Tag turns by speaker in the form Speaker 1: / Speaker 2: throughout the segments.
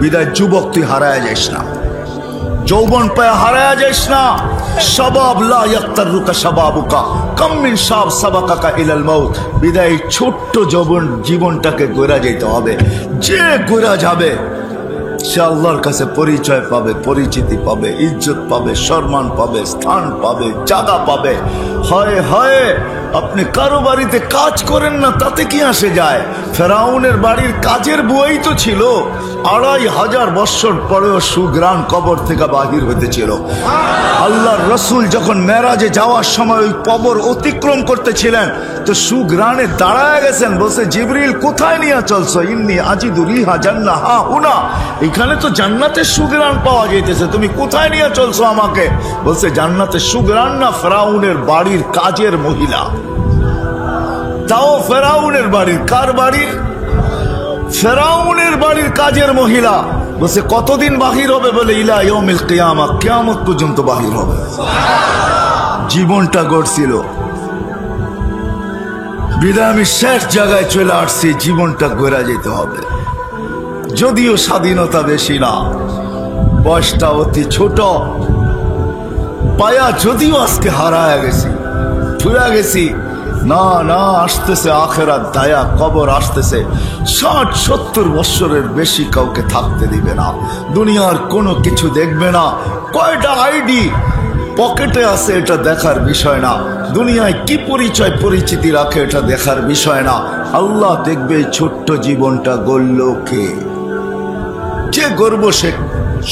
Speaker 1: বিদায় যুবক তুই হারায় যাইস না, যৌবন পায় হারায় যাইস না। শাবাব লা ইয়াক্তারুকা শাবাবুকা কাম মিন শাব সাবাকাকা ইলাল মাউত। বিদায় ছোট্ট যৌবন জীবনটাকে গড়া যেতে হবে। যে গড়া যাবে সে আল্লাহর কাছে পরিচয় পাবে, পরিচিতি পাবে, ইজ্জত পাবে, সম্মান পাবে, স্থান পাবে, জায়গা পাবে। হয় হয় আপনি কারো বাড়িতে কাজ করেন না, তাতে কি আসে যায়? ফেরাউনের বাড়ির কাজের বুয়াই তো ছিল, 2500 বৎসর পরেও সুগ্রাণ কবর থেকে বাহির হইতেছিল। আল্লাহর রসুল যখন মেরাজে যাওয়ার সময় ওই কবর অতিক্রম করতেছিলেন, তো সুগ্রাণে দাঁড়ায় গেছেন, বলছে জিবরিল কোথায় নিয়ে চলছো? ইন্নী আজিদু রিহা জান্নাহ হা হুনা, এখানে তো জান্নাতের সুগ্রাণ পাওয়া যাইতেছে, তুমি কোথায় নিয়ে চলছো আমাকে? বলছে জান্নাতের সুগ্রাণ না, ফেরাউনের বাড়ির কাজের মহিলা। তাও ফেরাউনের বাড়ির, কার বাড়ির? ফেরাউনের বাড়ির কাজের মহিলা। বলছে কতদিন বাহির হবে? বলে ইলা ইয়াউমিল কিয়ামা, কিয়ামত পর্যন্ত বাহির হবে। জীবনটা গড়ছিল, বিদায় আমি শেষ জায়গায় চলে আসছি, জীবনটা গড়া যেতে হবে। যদিও স্বাধীনতা বেশি না, বয়সটা অতি ছোট, পায়া যদিও আজকে হারায় গেছি, ভুলে গেছি। না না, আসতেছে আখেরাত দায়া, কবর আসতেছে। 60-70 বৎসরের বেশি কাউকে থাকতে দিবে না, দুনিয়ার কোনো কিছু দেখবে না। কয়টা আইডি পকেটে আছে এটা দেখার বিষয় না, দুনিয়ায় কি পরিচয় পরিচিতি রাখে এটা দেখার বিষয় না। আল্লাহ দেখবে ছোট্ট জীবনটা গড়ল কে? যে গর্ব সে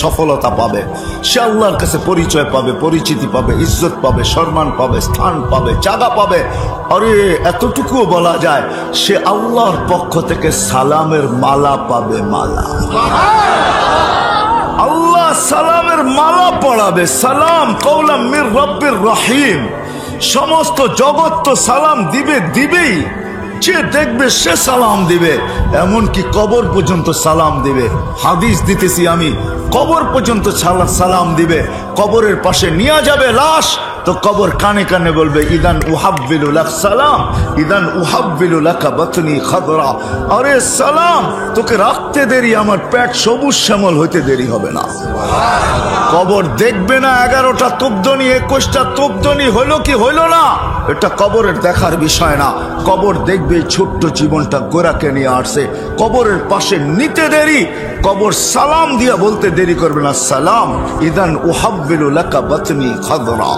Speaker 1: সফলতা পাবে, সে আল্লাহর কাছে পরিচয় পাবে, পরিচিতি পাবে, ইজ্জত পাবে, সম্মান পাবে, স্থান পাবে, জায়গা পাবে। আরে এতটুকুও বলা যায়, সে আল্লাহর পক্ষ থেকে সালামের মালা পাবে, মালা। আল্লাহ সালামের মালা পড়াবে। সালাম কওলাম মির রব্বির রহিম। সমস্ত জগৎ তো সালাম দিবে, দিবেই। যে দেখবে সে সালাম দিবে, এমনকি কবর পর্যন্ত সালাম দিবে। হাদিস দিতেছি আমি, কবর পর্যন্ত সালাম দিবে। কবরের পাশে নিয়ে যাবে লাশ, তো কবর কানে কানে বলবে ইদান উহাব্বিলু লাক সালাম, ইদান উহাব্বিলু লাকা বাতনি খাদরা। আরে সালাম, তোকে রাখতে দেরি, আমার পেট সবুজ শ্যামল হইতে দেরি হবে না। কবর দেখবে না 11টা তোপদনি, 21টা তোপদনি হইল কি হইল না, এটা কবরের দেখার বিষয় না। কবর দেখবে ছোট্ট জীবনটা গোরাকে নিয়ে আসছে, কবরের পাশে নিতে দেরি, কবর সালাম দিয়া বলতে দেরি করবে না। সালাম ইদান উহাব্বিলু লাকা বাতনি খাদরা,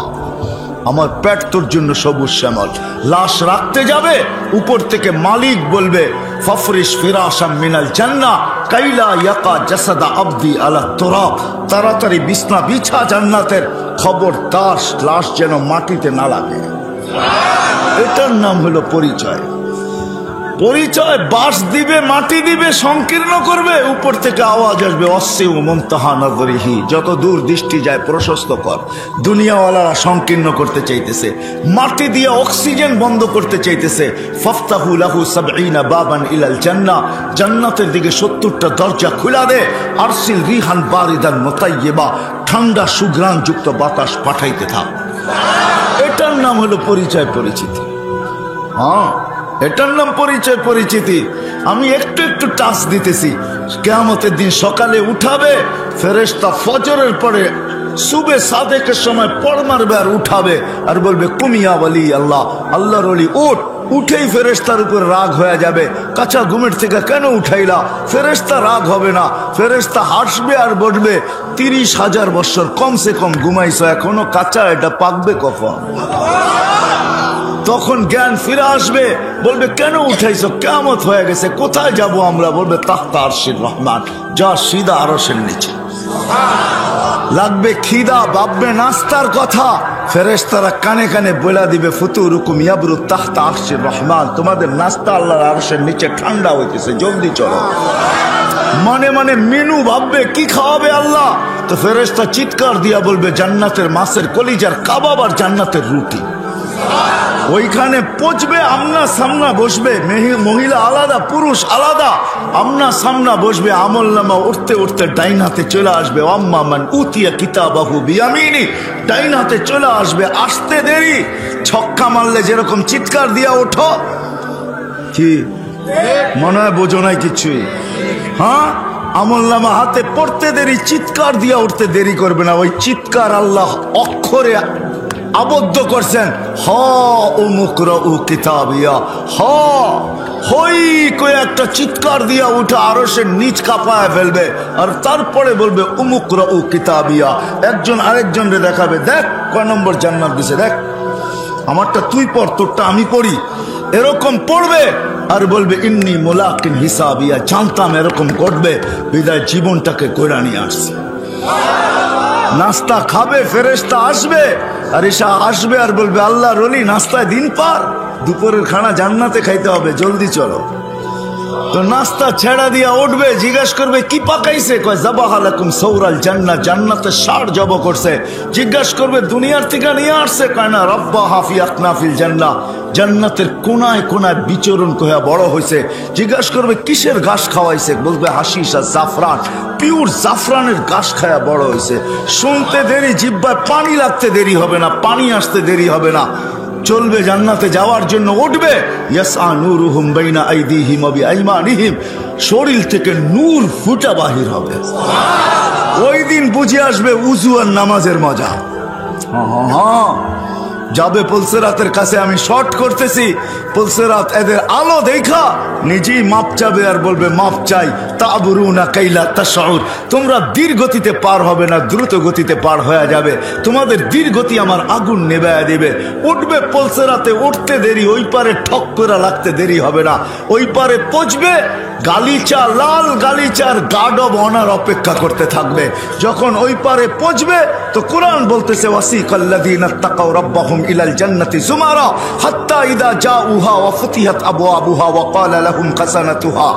Speaker 1: আমার পেট তোর জন্য সবুজ শ্যামল। লাশ রাখতে যাবে, উপর থেকে মালিক বলবে ফাফরিশ ফিরাশাম মিনাল জান্নাহ কাইলা ইয়াকা জাসাদা আবদি আলা তুরাব, তাড়াতাড়ি বিছনা বিছা জান্নাতের, খবরদার লাশ যেন মাটিতে না লাগে। এটার নাম হলো পরিচয়। পরিচয় বাস দিবে, মাটি দিবে, সংকীর্ণ করবে, উপর থেকে আওয়াজ আসবে অসিউ মুনতাহা নজরিহি, যত দূর দৃষ্টি যায় প্রশস্ত কর। দুনিয়াওয়ালারা সংকীর্ণ করতে চাইতেছে, মাটি দিয়ে অক্সিজেন বন্ধ করতে চাইতেছে। ফাফতাহু লাহু 70 বাবান ইলাল জান্নাহ, জান্নাতের দিকে 70টা দরজা খুলে দে। আরসিল রিহান বারিদান মুতাইয়্যিবা, ঠান্ডা সুঘ্রাণ যুক্ত বাতাস পাঠাইতে থাক। এটার নাম হলো পরিচয় পরিচিতি। হ্যাঁ, এটার নাম পরিচয় পরিচিতি। আমি একটু একটু টাচ দিতেছি। কিয়ামতের দিন সকালে উঠাবে ফেরেশতা, ফজরের পরে সুবে সাদেকের সময় পড় মারবে আর উঠাবে, আর বলবে কুমিয়া ওয়ালি আল্লাহ, আল্লাহর ওলি উঠ। উঠেই ফেরেশতার উপর রাগ হয়ে যাবে, কাঁচা ঘুমের থেকে কেন উঠাইলা? ফেরেশতা রাগ হবে না, ফেরেশতা হাসবে আর বলবে 30,000 বৎসর কমসে কম ঘুমাইছো, এখনো কাঁচা, এটা পাকবে কখন? তখন জ্ঞান ফিরে আসবে, বলবে কেন উঠাইছো? কিয়ামত হয়ে গেছে, কোথায় যাব আমরা? বলবে তাহতা আরশির রহমান, যা সিধা আরশের নিচে। লাগবে খিদা, ভাববে নাস্তার কথা, ফেরেশতারা কানে কানে বলে দিবে ফুতুরুকুম ইয়াবরু তাহতা আরশির রহমান, তোমাদের নাস্তা আল্লাহর আরশের নিচে ঠান্ডা হইতেছে, জলদি চলো। মনে মনে মেনু ভাববে কি খাওয়াবে আল্লাহ, তো ফেরেশতা চিৎকার দিয়া বলবে জান্নাতের মাছের কলিজার কাবাব আর জান্নাতের রুটি। ওইখানে পচবে, আমনা সামনা বসবে, মহিলা আলাদা পুরুষ আলাদা, আমনা সামনা বসবে। আমল নামা উঠতে উঠতে ডাইন হাতে চলে আসবে, আম্মা মান উতিয়া কিতাবাহু বিয়ামিনি, ডাইন হাতে চলে আসবে। আসতে দেরি, ছক্কা মারলে যেরকম চিৎকার দিয়া ওঠো, কি মনে হয় বোঝো নাই কিছুই? হ্যাঁ, আমলনামা হাতে পড়তে দেরি, চিৎকার দিয়া উঠতে দেরি করবে না। ওই চিৎকার আল্লাহ অক্ষরে আবদ্ধ করছেন। হ উমুকরাউ কিতাবিয়া, হ হই কই একটা চিৎকার দিয়া উঠে আরো সে নিচ কাঁপায় ফেলবে, আর তারপরে বলবে উমুকরাউ কিতাবিয়া। একজন আরেকজনরে দেখাবে, দেখ কয় নম্বর জান্নাত দিছে, দেখ আমারটা তুই পড়, তোরটা আমি পড়ি। এরকম পড়বে আর বলবে ইন্নী মুলাকিন হিসাবিয়া। জানতাম এরকম ঘটবে, বিদায় জীবনটাকে কইরা নিয়ে আসছে। নাস্তা খাবে, ফেরেশতা আসবে, আর এসা আসবে আর বলবে আল্লাহর ওলি নাস্তায় দিন পার, দুপুরের খানা জান্নাতে খাইতে হবে, জলদি চলো। তো নাস্তা ছেড়া দিয়া উঠবে, জিজ্ঞাসা করবে কি পাকাইছে, কয় যাবাহা লাকুম সৌরাল জান্নাত, জান্নাতে ষাঁড় জব করছে। জিজ্ঞাসা করবে দুনিয়ার থেকে নিয়ে আসছে, কয় না রব্বা হাফি আকনাফিল জান্নাহ, জান্নাতের কোনায় কোনায় বিচরণ কইয়া বড় হয়েছে। জিজ্ঞাসা করবে কিসের ঘাস খাওয়াইছে, বলবে হাসিস আর জাফরান, পিওর জাফরানের ঘাস খায়া বড় হয়েছে। শুনতে দেরি, জিহ্বায় পানি লাগতে দেরি হবে না, পানি আসতে দেরি হবে না। চলবে জান্নাতে যাওয়ার জন্য, উঠবে ইয়াসআ নূরুহুম বাইনা আইদিহিম ওয়া বিআইমানিহিম, শরীর থেকে নূর ফুটা বাহির হবে। ওই দিন বুঝে আসবে উযু আর নামাজের মজা। যাবে পুলসেরাতের কাছে, আমি শর্ট করতেছি, পুলসেরাত এদের আলো দেখা নিজেই মাপ চাবে আর বলবে মাপ চাই। তাবরুনা কাইলা তাশউর, তোমরা ধীর গতিতে পার হবে না, দ্রুত গতিতে পার হয়ে যাবে, তোমাদের ধীর গতি আমার আগুন নেভায়া দিবে। উঠবে পুলসেরাতে, উঠতে দেরি, ওই পারে ঠক করে লাগতে দেরি হবে না। ওই পারে পৌঁছবে, গালিচা, লাল গালিচার গার্ড অব অনার অপেক্ষা করতে থাকবে। যখন ওই পারে পৌঁছবে তো কোরআন বলতেছে ওয়াসিকাল্লাযীনা তাকাউ রাব্বাহুম ইলাল জান্নাতি যুমারা হাত্তা ইযা জাউহা ওয়া ফুতিহাত আবওয়াবুহা ওয়া ক্বালা লাহুম খাসানাতুহা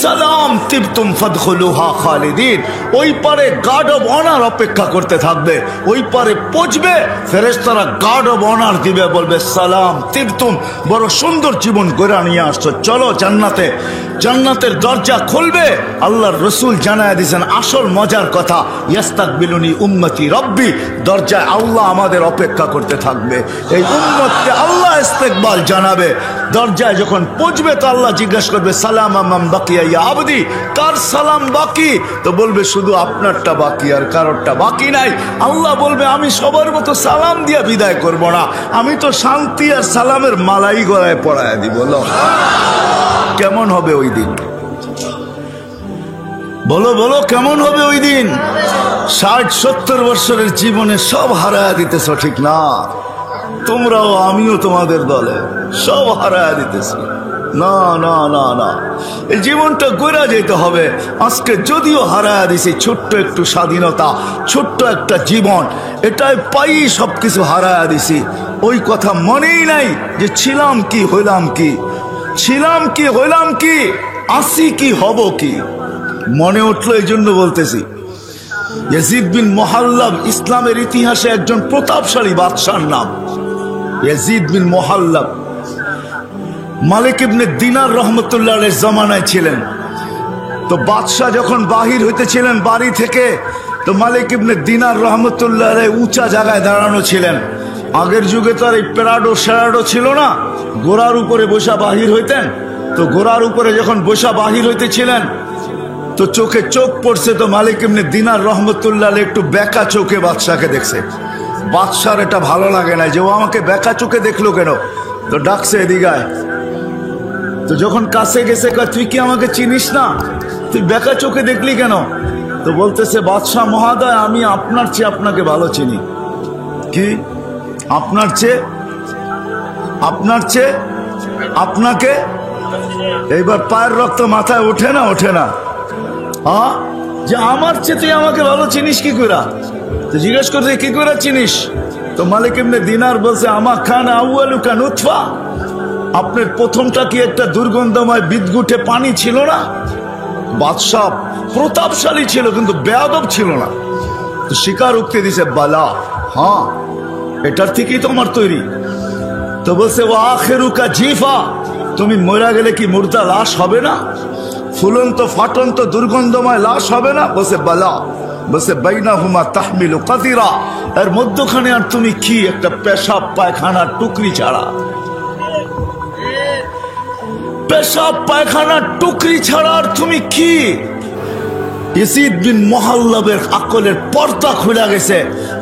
Speaker 1: সালাম তিবতুম ফাদখুলুহা খালিদিন। ওই পারে গার্ড অব অনার অপেক্ষা করতে থাকবে। ওই পারে পৌঁছবে, ফেরেশতারা গার্ড অব অনার দিবে, বলবে সালাম তিবতুম, বড় সুন্দর জীবন গড়া নিয়ে আসছো, চলো জান্নাতে। জান্নাতের দরজা খুলবে, আল্লাহর রাসূল জানায় দিয়েছেন আসল মজার কথা, ইয়াস্তাকবিলুনি উম্মতি রব্বি, দরজায় আল্লাহ আমাদের অপেক্ষা করতে থাকবে। এই উম্মতকে আল্লাহ ইস্তেকবাল জানাবে। দরজায় যখন পৌঁছবে তো আল্লাহ জিজ্ঞাসা করবে সালাম আমান বাকিয়া ইয়া আবদি, কার সালাম বাকি? তো বলবে শুধু আপনারটা বাকি, আর কারোরটা বাকি নাই। আল্লাহ বলবে আমি সবার মতো সালাম দিয়া বিদায় করব না, আমি তো শান্তি আর সালামের মালাই গলায় পরায় দিব। কেমন হবে ওই দিন? বলো বলো কেমন হবে ওই দিন? 60-70 বছরের জীবনে সব হারায় দিতেছ, ঠিক না? তোমরাও আমিও তোমাদের দলে সব হারায় দিতেছি। না না না না, এই জীবনটা গড়া যেতে হবে। আজকে যদিও হারায় দিছি ছোট্ট একটু স্বাধীনতা, ছোট্ট একটা জীবন, এটাই পাই সবকিছু হারায় দিছি। ওই কথা মনেই নাই যে ছিলাম কি হইলাম কি, ছিলাম কি হইলাম কি, আসি কি হব কি, মনে উঠলো এই জন্য বলতেছি। ইয়াজিদ বিন মুহাল্লাব ইসলামের ইতিহাসে একজন প্রতাপশালী বাদশার নাম। ইয়াজিদ বিন মুহাল্লাব মালিক ইবনে দিনার রহমতুল্লাহ আলাইহির জামানায় ছিলেন। তো বাদশাহ যখন বাহির হইতেছিলেন বাড়ি থেকে, তো মালিক ইবনে দিনার রহমতুল্লাহ আলাইহি উঁচা জায়গায় দাঁড়ানো ছিলেন। আগের যুগে তো আর এই প্যারাডো স্যারাডো ছিল না, ঘোড়ার উপরে বসা বাহির হইতেন। তো ঘোড়ার উপরে যখন বসা বাহির হইতেছিলেন তো চোখে চোখ পড়ছে, তো মালিক ইবনে দিনার রহমতুল্লাহ আলাইহি একটু বেকা চোখে বাদশাকে দেখছে। বাদশার এটা ভালো লাগে না যে ও আমাকে বেকা চোখে দেখলো কেন, তো ডাকছে এদিকায়। তো যখন কাছে গেছে, তুই কি আমাকে চিনিস না, তুই বেকা চোখে দেখলি কেন? তো বলতেছে বাদশাহ মহোদয়, আমি আপনার চেয়ে আপনাকে ভালো চিনি। কি আপনার চেয়ে? আপনার চেয়ে আপনাকে? এইবার পায়ের রক্ত মাথায় ওঠে না, ওঠে না? হ্যাঁ, যে আমার চেয়ে তুই আমাকে ভালো চিনিস কি করে? তো জিজ্ঞেস করছে কি করে চিনিস? তো মালিক ইবনে দিনার বলছে আমা খান আউয়ালুকা নুতফা, আপনার প্রথমটা কি একটা দুর্গন্ধময় বিদঘুটে পানি ছিল না? বাদশাহ প্রতাপশালী ছিল কিন্তু বেয়াদব ছিল না। তো শিকার উক্তি দিছে বালা, হ্যাঁ এটার থেকেই তো আমার তৈরি। তো বলছে ও আখেরুকা জিফা, তুমি মরা গেলে কি মুর্দা লাশ হবে না? ফুলন্ত ফাটন্ত দুর্গন্ধময় লাশ হবে না? বলছে বালা। বলছে বাইনাহুমা তাহমিলু কাতিরা, এর মধ্যখানে আর তুমি কি একটা পেশাব পায়খানার টুকরি ছাড়া, পেশাব পায়খানার টুকরি ছাড়া আর তুমি কি? ইয়াসিদ বিন মুহাল্লাবের আকলের পর্দা খুলে গেছে,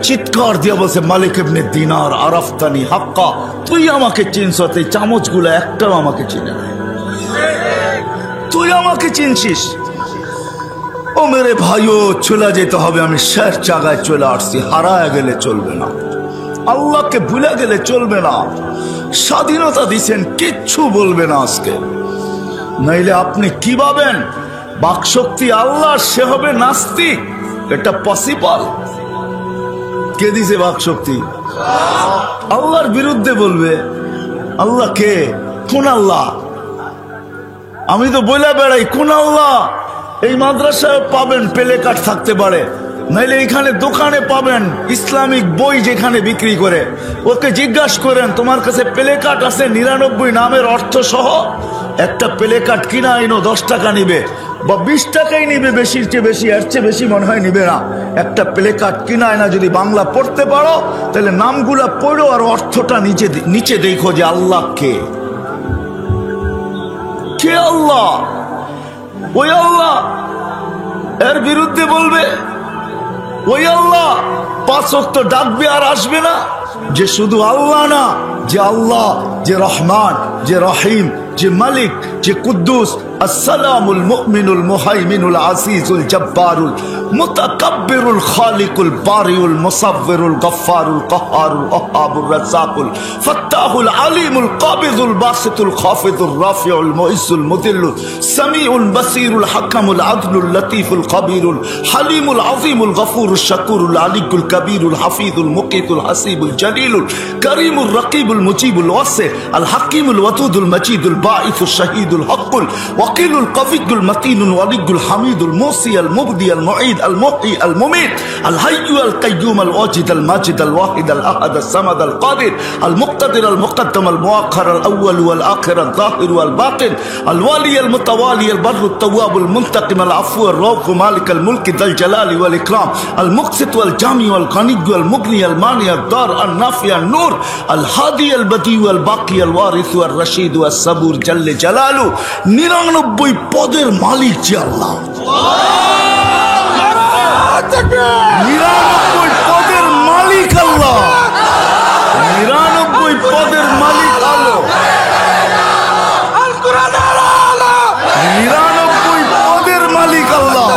Speaker 1: চিৎকার দিয়ে বলছে, মালিক ইবনে দিনার আরাফতানি হাক্কা, তুই আমাকে চিনছ, এই চামচগুলো একটাও আমাকে চিনে না, তুই আমাকে চিনছিস? ও মেরে ভাইও, চলে যেতে হবে, আমি শেষ জায়গায় চলে আসছি, হারায় গেলে চলবে না, আল্লাহকে ভুলে গেলে চলবে না। স্বাধীনতা দিছেন, কিচ্ছু বলবে না আজকে, নাইলে আপনি কি ভাবেন বাকশক্তি আল্লাহ, সে হবে নাস্তিক? এটা পসিবল? কে দিছে বাকশক্তি? আল্লাহর বিরুদ্ধে বলবে। আল্লাহ কে? কোন আল্লাহ? আমি তো বলে বেড়াই কোন আল্লাহ? এই মাদ্রাসায় পাবেন পেলে কাঠ থাকতে পারে, নাইলে এখানে দোকানে পাবেন ইসলামিক বই যেখানে বিক্রি করে, ওকে জিজ্ঞাসা করেন তোমার কাছে পেলে কাঠ আছে 99 নামের অর্থ সহ? একটা পেলে কাঠ কিনা আইনো 10 টাকা নিবে বা 20 টাকাই নিবে, বেশির চেয়ে বেশি, এর চেয়ে বেশি মনে হয় নিবে না। একটা প্লে কার্ড কিনা না, যদি বাংলা পড়তে পারো তাহলে নামগুলা পড়ো আর অর্থটা নিচে দেখো যে আল্লাহ কে। কে আল্লাহ? ওই আল্লাহ। এর বিরুদ্ধে বলবে ওই আল্লাহ 5 ওয়াক্ত ডাকবে আর আসবে না, যে শুধু আল্লাহ না, যে আল্লাহ, যে রহমান, যে রহিম, যে মালিক, যে কুদ্দুস, আসসালামুল মুমিনুল মুহাইমিনুল আসিজুল জব্বারুল মুতাকাব্বিরুল খালিকুল বারিউল মুসাব্বিরুল গফফারুল কাহ্হারুল ওয়াহ্হাবুর রাজ্জাকুল ফাত্তাহুল আলিমুল কাবিযুল বাসিতুল খাফিদুর রাফিউল মুইজ্জুল মুদিল্লুল সামিউল বাসিরুল হাকামুল আদলুল লতীফুল খবীরুল হালিমুল আযীমুল গফুরুশ শাকুরুল আলিকুল কবীরুল হাফিজুল মুকিতুল হাসিবুল জলিলুল করিমুর রকিবুল মুজিবুল ওয়াসি আল হাকিমুল ওয়াদুদুল মজিদুল বাঈসুশ শাহীদুল হকুল ওয়াকিলুল কবিয়ুল মতিনুল ওয়ালিয়ুল হামিদুল মুসি আল মুবদি আল মুঈদ আল মুহয়ি আল মুমীত আল হাইয়্যু আল কাইয়্যুম আল ওয়াজিদ আল মাজিদ আল ওয়াহিদ আল আহাদ আল সামাদ আল কাদির আল মুক্তাদির আল মুকদ্দম আল মুআখ্খার আল আউয়াল ওয়াল আখির আল যাহির ওয়াল বাতিন আল ওয়ালি আল মুতাওয়ালি আল বরর আল তাওয়াব আল মুনতাকিম আল আফু আল রাউফ মালিক আল মুলক যাল জালালি ওয়াল ইকরাম আল মুকসিত ওয়াল জামি ওয়াল গানি ওয়াল মুগনি আল মানি আল দার আল নাফি আল নূর আল হাদি আল বদি ওয়াল বাকি আল ওয়ারিস ওয়াল রশিদ ওয়াল সাবুর জাল্লে জালালু। 99 পদের মালিক যে আল্লাহ, 99 পদের মালিক আল্লাহ, 99 পদের মালিক আল্লাহ, 99 পদের মালিক আল্লাহ,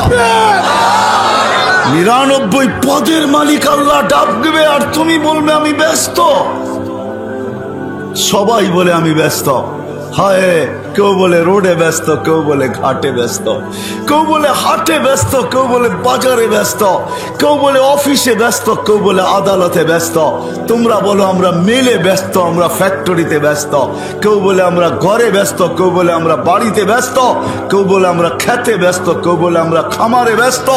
Speaker 1: 99 পদের মালিক আল্লাহ ডাক দেবে আর তুমি বলবে আমি ব্যস্ত। সবাই বলে আমি ব্যস্ত। হায়, কেউ বলে রোডে ব্যস্ত, কেউ বলে ঘাটে ব্যস্ত, কেউ বলে হাটে ব্যস্ত, কেউ বলে বাজারে ব্যস্ত, কেউ বলে অফিসে ব্যস্ত, কেউ বলে আদালতে ব্যস্ত। তোমরা বলো আমরা মেলে ব্যস্ত, আমরা ফ্যাক্টরিতে ব্যস্ত, কেউ বলে আমরা ঘরে ব্যস্ত, কেউ বলে আমরা বাড়িতে ব্যস্ত, কেউ বলে আমরা খেতে ব্যস্ত, কেউ বলে আমরা খামারে ব্যস্ত,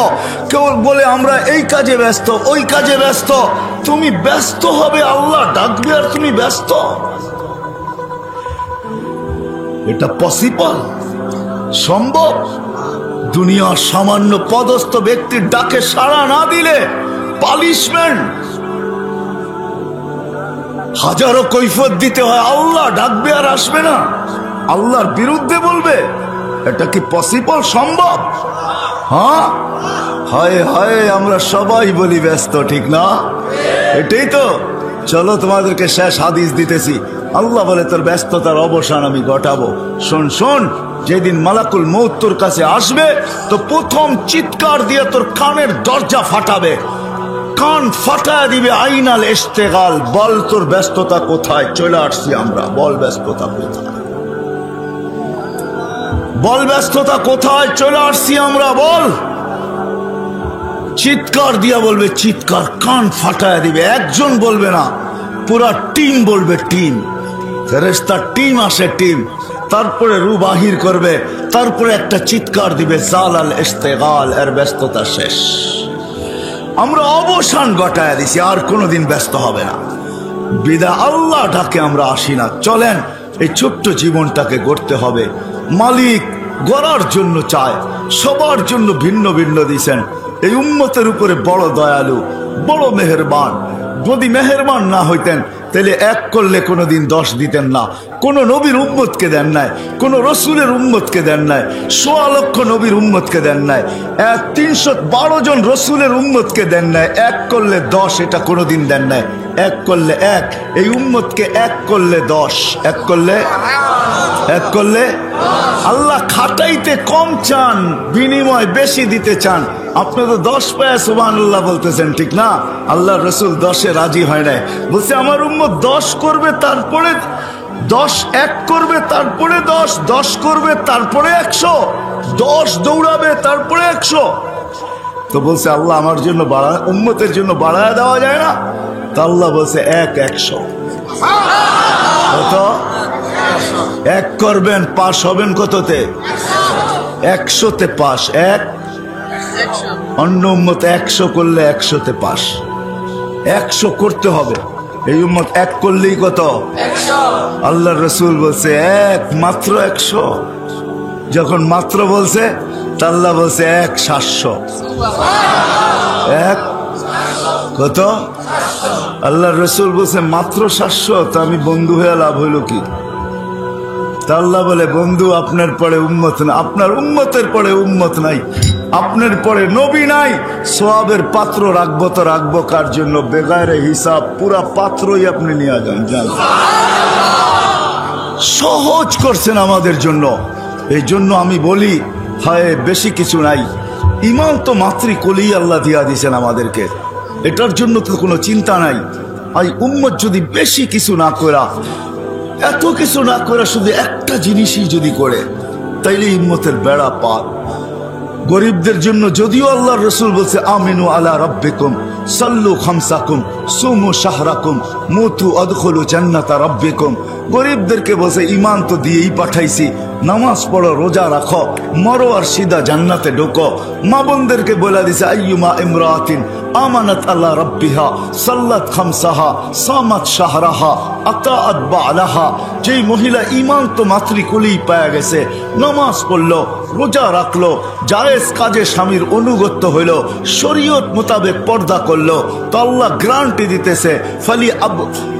Speaker 1: কেউ বলে আমরা এই কাজে ব্যস্ত, ওই কাজে ব্যস্ত। তুমি ব্যস্ত হবে, আল্লাহ ডাকবে আর তুমি ব্যস্ত? এটা পসিবল? সম্ভব? দুনিয়ার সামান্য পদস্থ ব্যক্তির ডাকে সাড়া না দিলে পানিশমেন্ট, হাজারো কৈফিয়ত দিতে হয়। আল্লাহ ডাকবে আর আসবে না, আল্লাহর বিরুদ্ধে বলবে। এটা কি পসিবল? সম্ভব? হ্যাঁ, হায় হায়, আমরা সবাই বলি ব্যস্ত, ঠিক না? এটাই তো। চলো তোমাদেরকে শেষ হাদিস দিতেছি। আল্লাহ বলে তোর ব্যস্ততার অবসান আমি ঘটাবো। শোন শোন, যেদিন মালাকুল মউত তোর কাছে আসবে তো প্রথম চিৎকার দিয়ে তোর কানের দরজা ফাটাবে, কান ফাটায় দিবে। আইনাল ইশতেগাল, বল তোর ব্যস্ততা কোথায়? চলে আসছি আমরা, বল ব্যস্ততা কোথায়? বল ব্যস্ততা কোথায়? চলে আসছি আমরা, বল। চিৎকার দিয়া বলবে, চিৎকার, কান ফাটায় দিবে। একজন বলবে না, পুরা টিম বলবে, টিম। ফেরেশতার টিম আসে, টিম। তারপরে রু বাহির করবে, তারপরে একটা চিৎকার দিবে, জালাল ইশতেগাল, এর ব্যস্ততা শেষ। আমরা অবসান ঘটায় দিছি, আর কোনোদিন ব্যস্ত হবে না। বিদা আল্লাহ ডাকে আমরা আসি না। চলেন, এই ছোট্ট জীবনটাকে গড়তে হবে। মালিক গড়ার জন্য চায়, সবার জন্য ভিন্ন ভিন্ন দিছেন। এই উম্মতের উপরে বড় দয়ালু, বড় মেহেরবান। যদি মেহেরবান না হইতেন তাহলে এক করলে কোনোদিন 10 দিতেন না। কোন নবীর উম্মতকে দেন নাই, কোন রসুলের উম্মতকে দেন নাই, 1.25 লক্ষ নবীর উম্মতকে দেন নাই, 312 জন রসুলের উম্মতকে দেন নাই। এক করলে 10 এটা কোনোদিন দেন নাই। এক করলে 1, এই উম্মতকে এক করলে 10, এক করলে আল্লাহ খাটাইতে কম চান, বিনিময় বেশি দিতে চান। আপনি তো 10 পায়া সুবহানাল্লাহ বলতেছেন, ঠিক না? আল্লাহ রসুল 10-এ রাজি হয় নাই, বলছে আমার উম্মত 10 করবে, তারপরে 10 এক করবে, তারপরে 10 করবে, তারপরে 100, 10 দৌড়াবে, তারপরে 100। তো বলছে আল্লাহ আমার জন্য উম্মতের জন্য বাড়ায় দেওয়া যায় না? তো আল্লাহ বলছে 100। কত? 1 করবেন, পাশ হবেন কততে? 100-তে পাশ। অন্য উম্মত 100 করলে 100-তে পাশ। 100 করতে হবে। এই উম্মত 1 করলেই কত? 100। আল্লাহ রসুল বলছে মাত্র 100। যখন মাত্র বলছে, আল্লাহ বলছে 700। কত? আল্লাহ রসুল বলছে মাত্র 700। তো আমি বন্ধু হয়ে লাভ হইল কি? আল্লাহ বলে বন্ধু আপনার পরে উম্মত না, আপনার উম্মতের পরে উম্মত নাই, আপনার পরে নবী নাই। সওয়াবের পাত্র রাখবো তো রাখবো কার জন্য? বেগারে হিসাব পুরা পাত্রই আপনি নিয়ে যান। সহজ করছেন আমাদের জন্য। এই জন্য আমি বলি, হায় বেশি কিছু নাই, ইমান তো মাতৃকোলেই আল্লাহ দিয়া দিয়েছেন আমাদেরকে, এটার জন্য তো কোনো চিন্তা নাই। আর উম্মত যদি বেশি কিছু না করা, এত কিছু না করে শুধু একটা জিনিসই যদি করে, তাইলে উম্মতের বেড়া পার। গরিবদের জন্য যদিও আল্লাহর রাসূল বলছে আমিনু আলা রাব্বিকুম সাল্লু খামসাকুম সুমু শাহরাকুম মুতু আদখুলু জান্নাতা রাব্বিকুম, গরিবদেরকে বলছে ইমান তো দিয়েই পাঠাইছি, নামাজ পড়ো, রোজা রাখো, মরো আর সিধা জান্নাতে ঢোকো। মা বোনদেরকে বলে দিছে আইয়ুমা ইমরাতিন আমানাত আল্লাহ রাব্বিহা সাল্লাত খামসাহা সামাত শাহরাহা আতাআত বালাহা, যেই মহিলা ইমান তো মাতৃকুলেই পায়া গেছে, নামাজ পড়লো, রোজা রাখলো, জায়েজ কাজে স্বামীর অনুগত্য হইল, শরীয়ত মোতাবেক পর্দা করলো, তো আল্লাহ গ্যারান্টি দিতেছে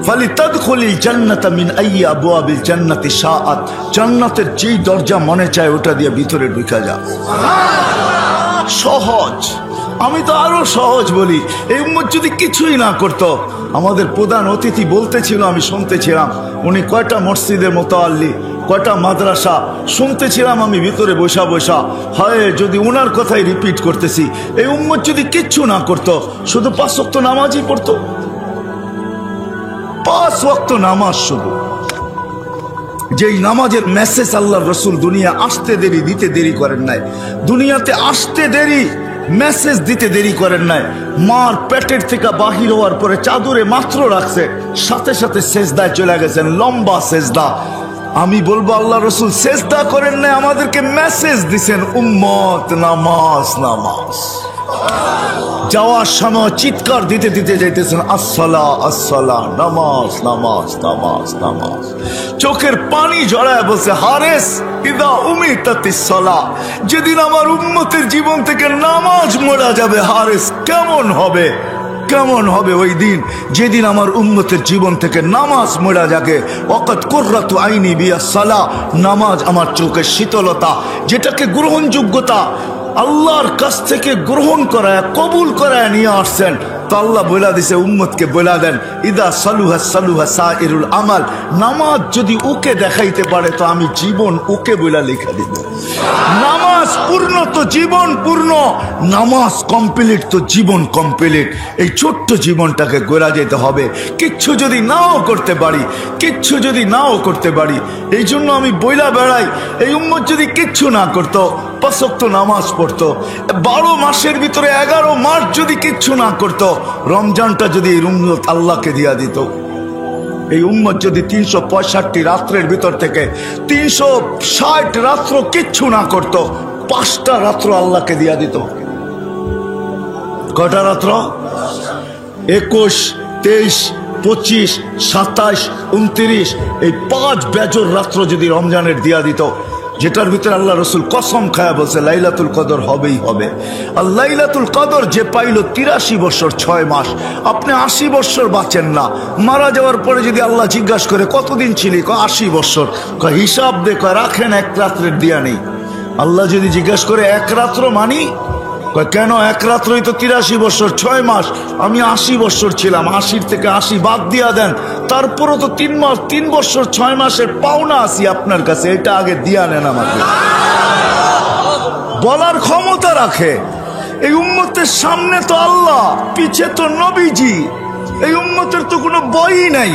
Speaker 1: ফালি তাদখুলিল জান্নাতা মিন আইয়ি আবওয়াবিল জান্নাতি শাআত, জান্নাতের যেই দরজা মনে চায় ওটা দিয়ে ভিতরে ঢুকে যা। সহজ। আমি তো আরো সহজ বলি, এই উম্মত যদি কিছুই না করতো। আমাদের প্রধান অতিথি বলতেছিল, আমি শুনতেছিলাম, উনি কয়টা মসজিদের মুতাআল্লি, কয়টা মাদ্রাসা শুনতেছিলাম আমি ভিতরে বসা বসা। হায় যদি ওনার কথাই রিপিট করতেছি, এই উম্মত যদি কিচ্ছু না করতো, শুধু 5 ওয়াক্ত নামাজই পড়তো, 5 ওয়াক্ত নামাজ শুধু, যেই নামাজের মেসেজ আল্লাহর রাসূল দুনিয়া আসতে দেরি দিতে দেরি করেন নাই, দুনিয়াতে আসতে দেরি মেসেজ দিতে দেরি করেন নাই। মার পেটের থেকে বাহির হওয়ার পরে চাদরে মাত্র রাখছে, সাথে সাথে সেজদায় চলে গেছেন, লম্বা সেজদা। আমি বলবো আল্লাহ রাসূল সেজদা করেন নাই, আমাদেরকে মেসেজ দিছেন উম্মত নামাজ নামাজ। যাওয়ার সময় চিৎকার দিতে দিতে যাইতেছেন আসসালা আসসালা, নামাজ নামাজ নামাজ নামাজ। চোখের পানি ঝরায় বলছে হারেস ইদা উমিতাতিস সালাহ, যেদিন আমার উম্মতের জীবন থেকে নামাজ মোড়া যাবে, হারেস কেমন হবে, কেমন হবে ওই দিন যেদিন আমার উম্মতের জীবন থেকে নামাজ মোড়া যাবে। ওয়াকাত কুররাতু আইনি বিয়াস সালাহ, নামাজ আমার চোখের শীতলতা, যেটাকে গ্রহণযোগ্যতা আল্লাহর কাছ থেকে গ্রহণ করায় কবুল করায় নিয়ে আসছেন। তো আল্লাহ বলে দিছে উম্মতকে বলে দেন ইদা সালুহা সালুহা সাইরুল আমাল, নামাজ যদি ওকে দেখাইতে পারে তো আমি জীবন ওকে বলে লিখে দিব। নামাজ পূর্ণ তো জীবন পূর্ণ, নামাজ কমপ্লিট তো জীবন কমপ্লিট। এই ছোট্ট জীবনটাকে গড়া যেতে হবে, কিচ্ছু যদি নাও করতে পারি, কিচ্ছু যদি নাও করতে পারি। এই জন্য আমি বইলা বেড়াই, এই উম্মত যদি কিচ্ছু না করতো, 5 ওয়াক্ত নামাজ পড়তো, 12 মাসের ভিতরে 11 মাস যদি কিচ্ছু না করতো, রমজানটা যদি এই উম্মত আল্লাহকে দিয়া দিত, এই উম্মত যদি 365 রাত্রের ভিতর থেকে 360 রাত্র কিচ্ছু না করতো, 5টা রাত্র আল্লাহকে দিয়া দিত। কটা রাত্র? 21, 23, 25, 27, 29, এই 5 বেজর রাত্র যদি রমজানের দিয়া দিত, যেটার ভিতরে আল্লাহ রসুল কসম খায়া বলছে লাইলাতুল কদর হবেই হবে। আর লাইলাতুল কদর যে পাইল 83 বছর 6 মাস, আপনি 80 বছর বাঁচেন না। মারা যাওয়ার পরে যদি আল্লাহ জিজ্ঞাসা করে কতদিন ছিলি, 80 বছর, হিসাব দেখো রাখেন, এক রাত্রের দিয়া নেই। আল্লাহ যদি জিজ্ঞাসা করে এক রাত্র মানি, কেন এক রাত্রই তো 83 বছর 6 মাস, আমি 80 বছর ছিলাম, 80 থেকে 80 বাদ দিয়া দেন, তারপরও তো 3 বছর 6 মাসের পাওনা আছি আপনার কাছে, এটা আগে দিয়া নেন আমাকে। বলার ক্ষমতা রাখে। এই উম্মতের সামনে তো আল্লাহ, পিছে তো নবীজি, এই উম্মতের তো কোনো বই নাই।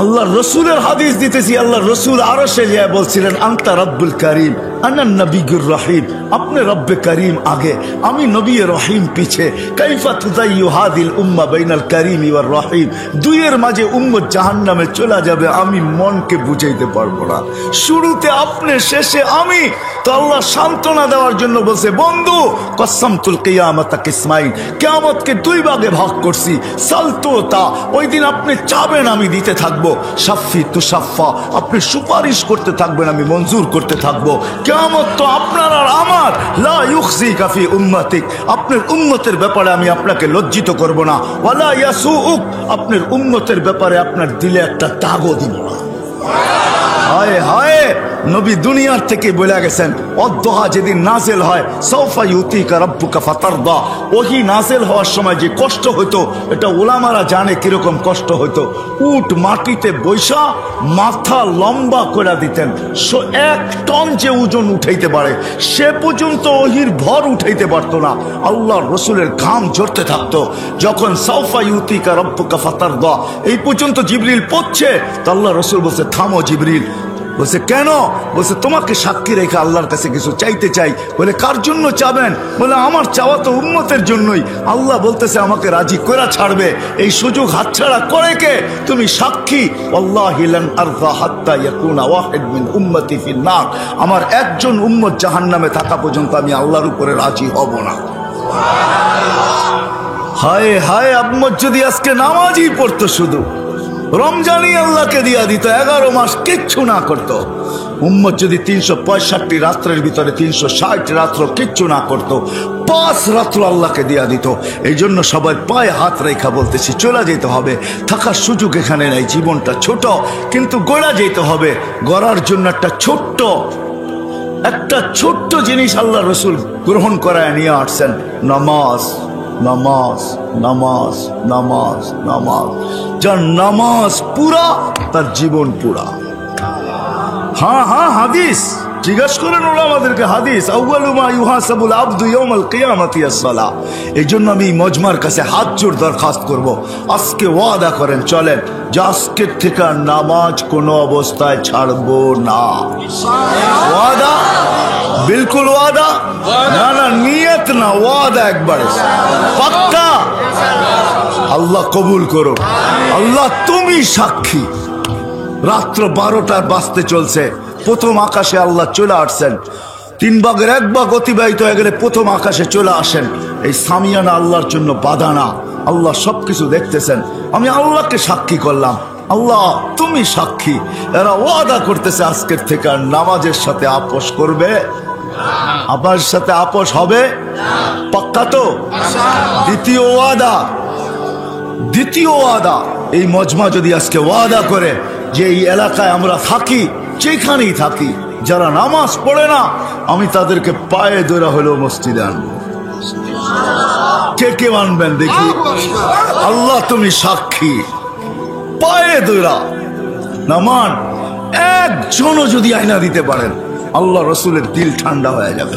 Speaker 1: আল্লাহ রসুলের হাদিস দিতেছি, আল্লাহ রসুল আরশে যায় বলছিলেন আনতা রব্বুল করিম আনা নবিয়ুর রহিম, আপনি রব্বে করিম আগে, আমি নবী রহিম পিছে। কাইফা তুদাইয়ু হাদিল উম্মাহ বাইনাল করিম ওয়ার রহিম, দুইয়ের মাঝে উম্মত জাহান্নামে চলে যাবে, আমি মনকে বুঝাইতে পারবো না। শুরুতে আপনি, শেষে আমি। তো আল্লাহ সান্ত্বনা দেওয়ার জন্য বলছে, বন্ধু কসসমতুল কিয়ামাতা কিসমাইন, কিয়ামতকে 2 ভাগে ভাগ করছি। সালতু তা, ওই দিন আপনি চাবেন আমি দিতে থাকবো, শাফি তু শাফা, আপনি সুপারিশ করতে থাকবেন আমি মঞ্জুর করতে থাকবো। কিয়ামত তো আপনার আর আমার, লা ইউখজিকা ফি উম্মতিক, আপনার উম্মতের ব্যাপারে আমি আপনাকে লজ্জিত করব না, ওয়ালা ইয়াসুউক, আপনার উম্মতের ব্যাপারে আপনার দিলে একটা দাগও দিব না। হায় হায়, নবী দুনিয়ার থেকে বলে গেছেন, অদ্দোহা যেদিন নাজেল হয়, সাউফা ইউতিকা রাব্বুকা ফাতারদা, ওহি নাজেল হওয়ার সময় যে কষ্ট হইতো, এটা ওলামারা জানে কিরকম কষ্ট হইতো। উট মাটিতে বৈশা মাথা লম্বা করে দিতেন, 1 টন যে ওজন উঠাইতে পারে সে পর্যন্ত ওহির ভর উঠাইতে পারতো না। আল্লাহর রসুলের ঘাম ঝরতে থাকতো। যখন সাউফা ইউতিকা রাব্বুকা ফাতারদা এই পর্যন্ত জিবরিল পড়ছে, তো আল্লাহ রসুল বলছে, থামো জিবরিল। বলছে কেন? বলছে তোমাকে সাক্ষী রেখে আল্লাহর কাছে কিছু চাইতে চাই। বলে কার জন্য চাবেন? বলে আমার চাওয়া তো উম্মতের জন্যই। আল্লাহ বলতেছে আমাকে রাজি করে ছাড়বে, এই সুযোগ হাতছাড়া করে কে? তুমি সাক্ষী। ওয়াল্লাহি লান আরযা হাত্তা ইয়াকুনা ওয়াহিদ মিন উম্মতি ফিন নার, আমার একজন উম্মত জাহান্নামে থাকা পর্যন্ত আমি আল্লাহর উপরে রাজি হব না। হায় হায়, উম্মত যদি আজকে নামাজই পড়তো, শুধু রমজানই আল্লাহকে দিয়া দিত, 11 মাস কিচ্ছু না করত। উম্মত যদি 365 রাত্রের ভিতরে 360 রাত্র কিচ্ছু না করত, 5 রাত্র আল্লাহকে দিয়া দিত। এই জন্য সবাই পায়ে হাত রেখা বলতেছি, চলে যেতে হবে, থাকার সুযোগ এখানে নাই। জীবনটা ছোট, কিন্তু গড়া যেতে হবে। গড়ার জন্য একটা ছোট্ট জিনিস আল্লাহ রসুল গ্রহণ করায় নিয়ে আসছেন, নামাজ। নামাজ নামাজ নামাজ নামাজ, যার নামাজ পুরা তার জীবন পুরা। হ্যাঁ হ্যাঁ, হাদিস জিজ্ঞাসা করেন ওলামাদেরকে, হাদিস আউয়ালু মা ইউহাসাবুল আবদু ইয়াউমাল কিয়ামাতি আস-সালাহ। এই জন্য আমি মজমার কাছে হাত জোড় দরখাস্ত করব, আজকে ওয়াদা করেন, চলেন যে আজকের থেকে নামাজ কোনো অবস্থায় ছাড়বো না। ওয়াদা, বিলকুল ওয়াদা, না না নিয়ত না, ওয়াদা একবারে পাক্কা। আল্লাহ কবুল করো। আল্লাহ তুমি সাক্ষী, রাত্র 12টার বাজতে চলছে, প্রথম আকাশে আল্লাহ চলে আসছেন। 3 ভাগের 1 ভাগ অতিবাহিত হয়ে গেলে প্রথম আকাশে চলে আসেন। এই সামিয়ানা আল্লাহর জন্য বাধা না, আল্লাহ সবকিছু দেখতেছেন। আমি আল্লাহকে সাক্ষী করলাম, আল্লাহ তুমি সাক্ষী। এরা ওয়াদা করতেছে আজকের থেকে আর নামাজের সাথে আপোষ করবে, আমার সাথে আপোষ হবে পাক্কা তো? দ্বিতীয় ওয়াদা, এই মজমা যদি আজকে ওয়াদা করে যে এই এলাকায় আমরা থাকি, যেখানেই থাকি, যারা নামাজ পড়ে না, আমি তাদেরকে পায়ে ধরে হলেও মসজিদে আনবো। কে কে মানবেন দেখি? আল্লাহ তুমি সাক্ষী, পায়ে ধরা নামান। একজনও যদি আয়না দিতে পারেন, আল্লাহ রসুলের দিল ঠান্ডা হয়ে যাবে।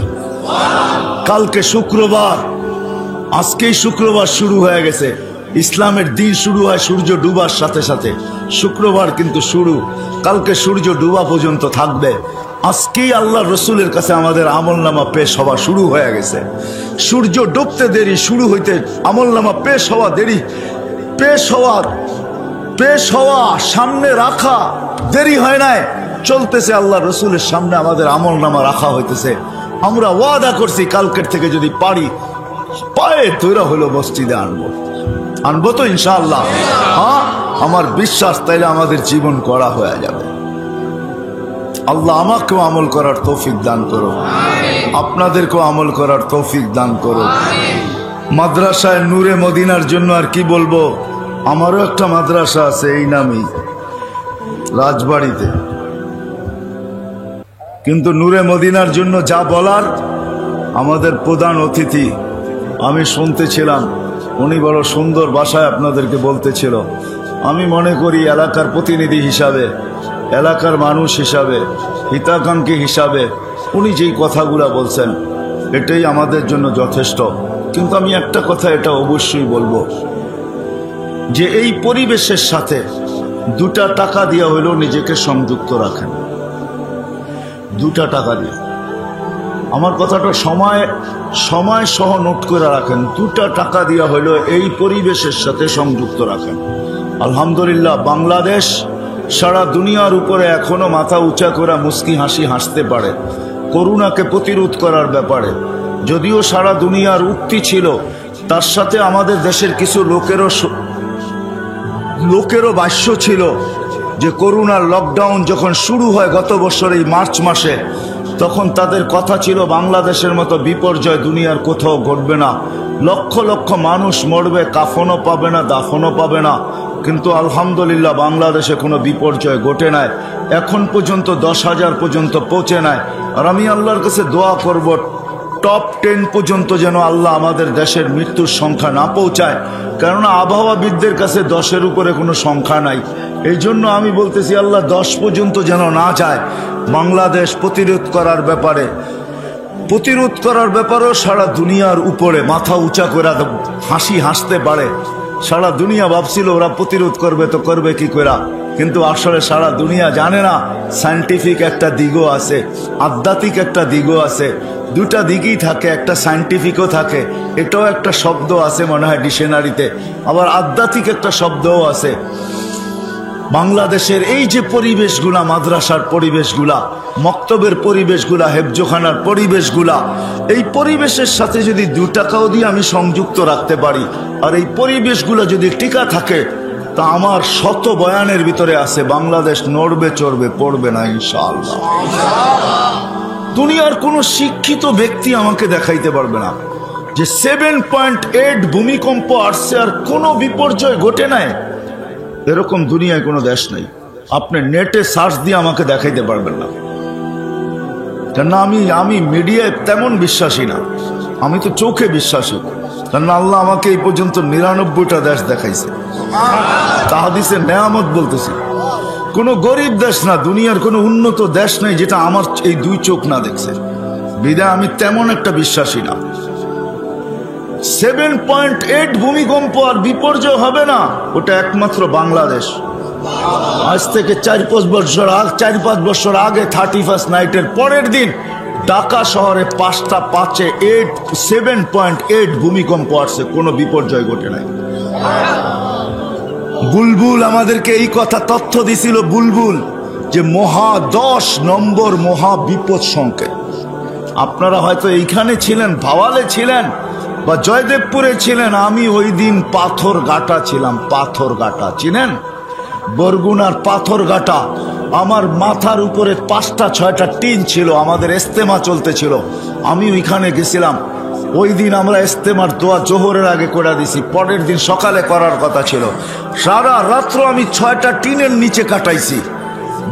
Speaker 1: কালকে শুক্রবার, আজকেই শুক্রবার শুরু হয়ে গেছে। ইসলামের দিন শুরু হয় সূর্য ডুবার সাথে সাথে, শুক্রবার কিন্তু শুরু, কালকে সূর্য ডুবা পর্যন্ত থাকবে। আজকেই আল্লাহ রসুলের কাছে আমাদের আমলনামা পেশ হওয়া শুরু হয়ে গেছে। সূর্য ডুবতে দেরি, শুরু হইতে আমলনামা পেশ হওয়া দেরি, পেশ হওয়া সামনে রাখা দেরি হয় নাই, চলতেছে। আল্লাহ রসুলের সামনে আমাদের আমলনামা রাখা হইতেছে। আমরা ওয়াদা করছি কালকের থেকে যদি পারি পায়ে তৈরা হলো মসজিদে আনবো তো ইনশাআল্লাহ। হ্যাঁ, আমার বিশ্বাস তাইলে আমাদের জীবন করা হয়ে যাবে। আল্লাহ আমাকেও আমল করার তৌফিক দান করো, আপনাদেরকেও আমল করার তৌফিক দান করো। মাদ্রাসায় নূরে মদিনার জন্য আর কি বলবো, আমারও একটা মাদ্রাসা আছে এই নামই, রাজবাড়িতে। কিন্তু নূরে মদিনার জন্য যা বলার, আমাদের প্রধান অতিথি আমি শুনতেছিলাম, উনি বড় সুন্দর ভাষায় আপনাদেরকে বলতেছিল। আমি মনে করি এলাকার প্রতিনিধি হিসাবে, এলাকার মানুষ হিসাবে, হিতাকাঙ্ক্ষী হিসাবে উনি যেই কথাগুলো বলছেন এটাই আমাদের জন্য যথেষ্ট। কিন্তু আমি একটা কথা এটা অবশ্যই বলবো, যে এই পরিবেশের সাথে 2টা টাকা দিয়া হইলেও নিজেকে সংযুক্ত রাখেন। 2টা টাকা দিয়ে, আমার কথাটা সময় সহ নোট করে রাখেন। 2টা টাকা দিয়া হইলেও এই পরিবেশের সাথে সংযুক্ত রাখেন। আলহামদুলিল্লাহ, বাংলাদেশ সারা দুনিয়ার উপরে এখনো মাথা উঁচা করে মুস্কি হাসি হাসতে পারে করোনাকে প্রতিরোধ করার ব্যাপারে। যদিও সারা দুনিয়ার উক্তি ছিল, তার সাথে আমাদের দেশের কিছু লোকেরও ভাষ্য ছিল যে করোনার লকডাউন যখন শুরু হয় গত বছর এই মার্চ মাসে, তখন তাদের কথা ছিল বাংলাদেশের মতো বিপর্যয় দুনিয়ার কোথাও ঘটবে না, লক্ষ লক্ষ মানুষ মরবে, কাফনও পাবে না, দাফনও পাবে না। কিন্তু আলহামদুলিল্লাহ বাংলাদেশে কোনো বিপর্যয় ঘটে নাই, এখন পর্যন্ত 10,000 পর্যন্ত পৌঁছে নাই। আর আমি আল্লাহর কাছে দোয়া করব, টপ 10 পর্যন্ত যেন আল্লাহ আমাদের দেশের মৃত্যুর সংখ্যা না পৌঁছায়, কেননা আবহাওয়াবিদদের কাছে 10-এর উপরে কোনো সংখ্যা নাই। এই জন্য আমি বলতেছি আল্লাহ 10 পর্যন্ত যেন না যায়। বাংলাদেশ প্রতিরোধ করার ব্যাপারেও সারা দুনিয়ার উপরে মাথা উঁচা করে হাসি হাসতে পারে। সারা দুনিয়া ভাবছিল ওরা প্রতিরোধ করবে, তো করবে কি করে, কিন্তু আসলে সারা দুনিয়া জানে না সায়েন্টিফিক একটা দিকও আছে, আধ্যাত্মিক একটা দিকও আছে। 2টা দিকই থাকে, একটা সায়েন্টিফিকও থাকে, এটাও একটা শব্দ আছে মনে হয় ডিকশনারিতে, আবার আধ্যাত্মিক একটা শব্দও আছে। বাংলাদেশের এই যে পরিবেশগুলা, মাদ্রাসার পরিবেশগুলা, মক্তবের পরিবেশগুলা, হেফজোখানার পরিবেশগুলা, এই পরিবেশের সাথে যদি 2 টাকাও দিয়ে আমি সংযুক্ত রাখতে পারি, আর এই পরিবেশগুলা যদি টিকা থাকে, তা আমার শত বয়ানের ভিতরে আছে বাংলাদেশ নড়বে চড়বে পড়বে না ইনশাআল্লাহ। দুনিয়ার কোন শিক্ষিত ব্যক্তি আমাকে দেখাইতে পারবে না যে 7.8 ভূমিকম্প আসছে আর কোনো বিপর্যয় ঘটে নাই। এরকম দুনিয়ায় কোনো দেশ নাই, আপনি নেটে সার্চ দিয়ে আমাকে দেখাইতে পারবেন না। কেন আমি মিডিয়ায় তেমন বিশ্বাসী না, আমি তো চোখে বিশ্বাসী। কারণ আল্লাহ আমাকে এই পর্যন্ত 99টা দেশ দেখাইছে, তাহাদিসে নেয়ামত বলতেছি। কোনো গরিব দেশ না, দুনিয়ার কোনো উন্নত দেশ নাই যেটা আমার এই 2 চোখ না দেখছে। বিদায় আমি তেমন একটা বিশ্বাসী না। 7.8 ভূমিকম্প আর বিপর্যয় হবে না, ওটা একমাত্র বাংলাদেশ। আজ থেকে 4-5 বছর আগে 31st নাইটের পরের দিন ঢাকা শহরে 5টা 7.8 ভূমিকম্প আসছে, কোনো বিপর্যয় ঘটে নাই। বুলবুল আমাদেরকে এই কথা তথ্য দিছিল, বুলবুল, যে 10 নম্বর মহা বিপদ সংকেত। আপনারা হয়তো এইখানে ছিলেন, ভাওয়ালে ছিলেন বা জয়দেবপুরে ছিলেন, আমি ওই দিন পাথরঘাটা ছিলাম। পাথরঘাটা চিনেন? বরগুনার পাথরঘাটা। আমার মাথার উপরে 5টা-6টা টিন ছিল, আমাদের ইস্তেমা চলতেছিল, আমি ওইখানে গেছিলাম। ওই দিন আমরা ইস্তেমার দোয়া জোহরের আগে করে দিছি, পরের দিন সকালে করার কথা ছিল। সারা রাত্র আমি 6টা টিনের নিচে কাটাইছি।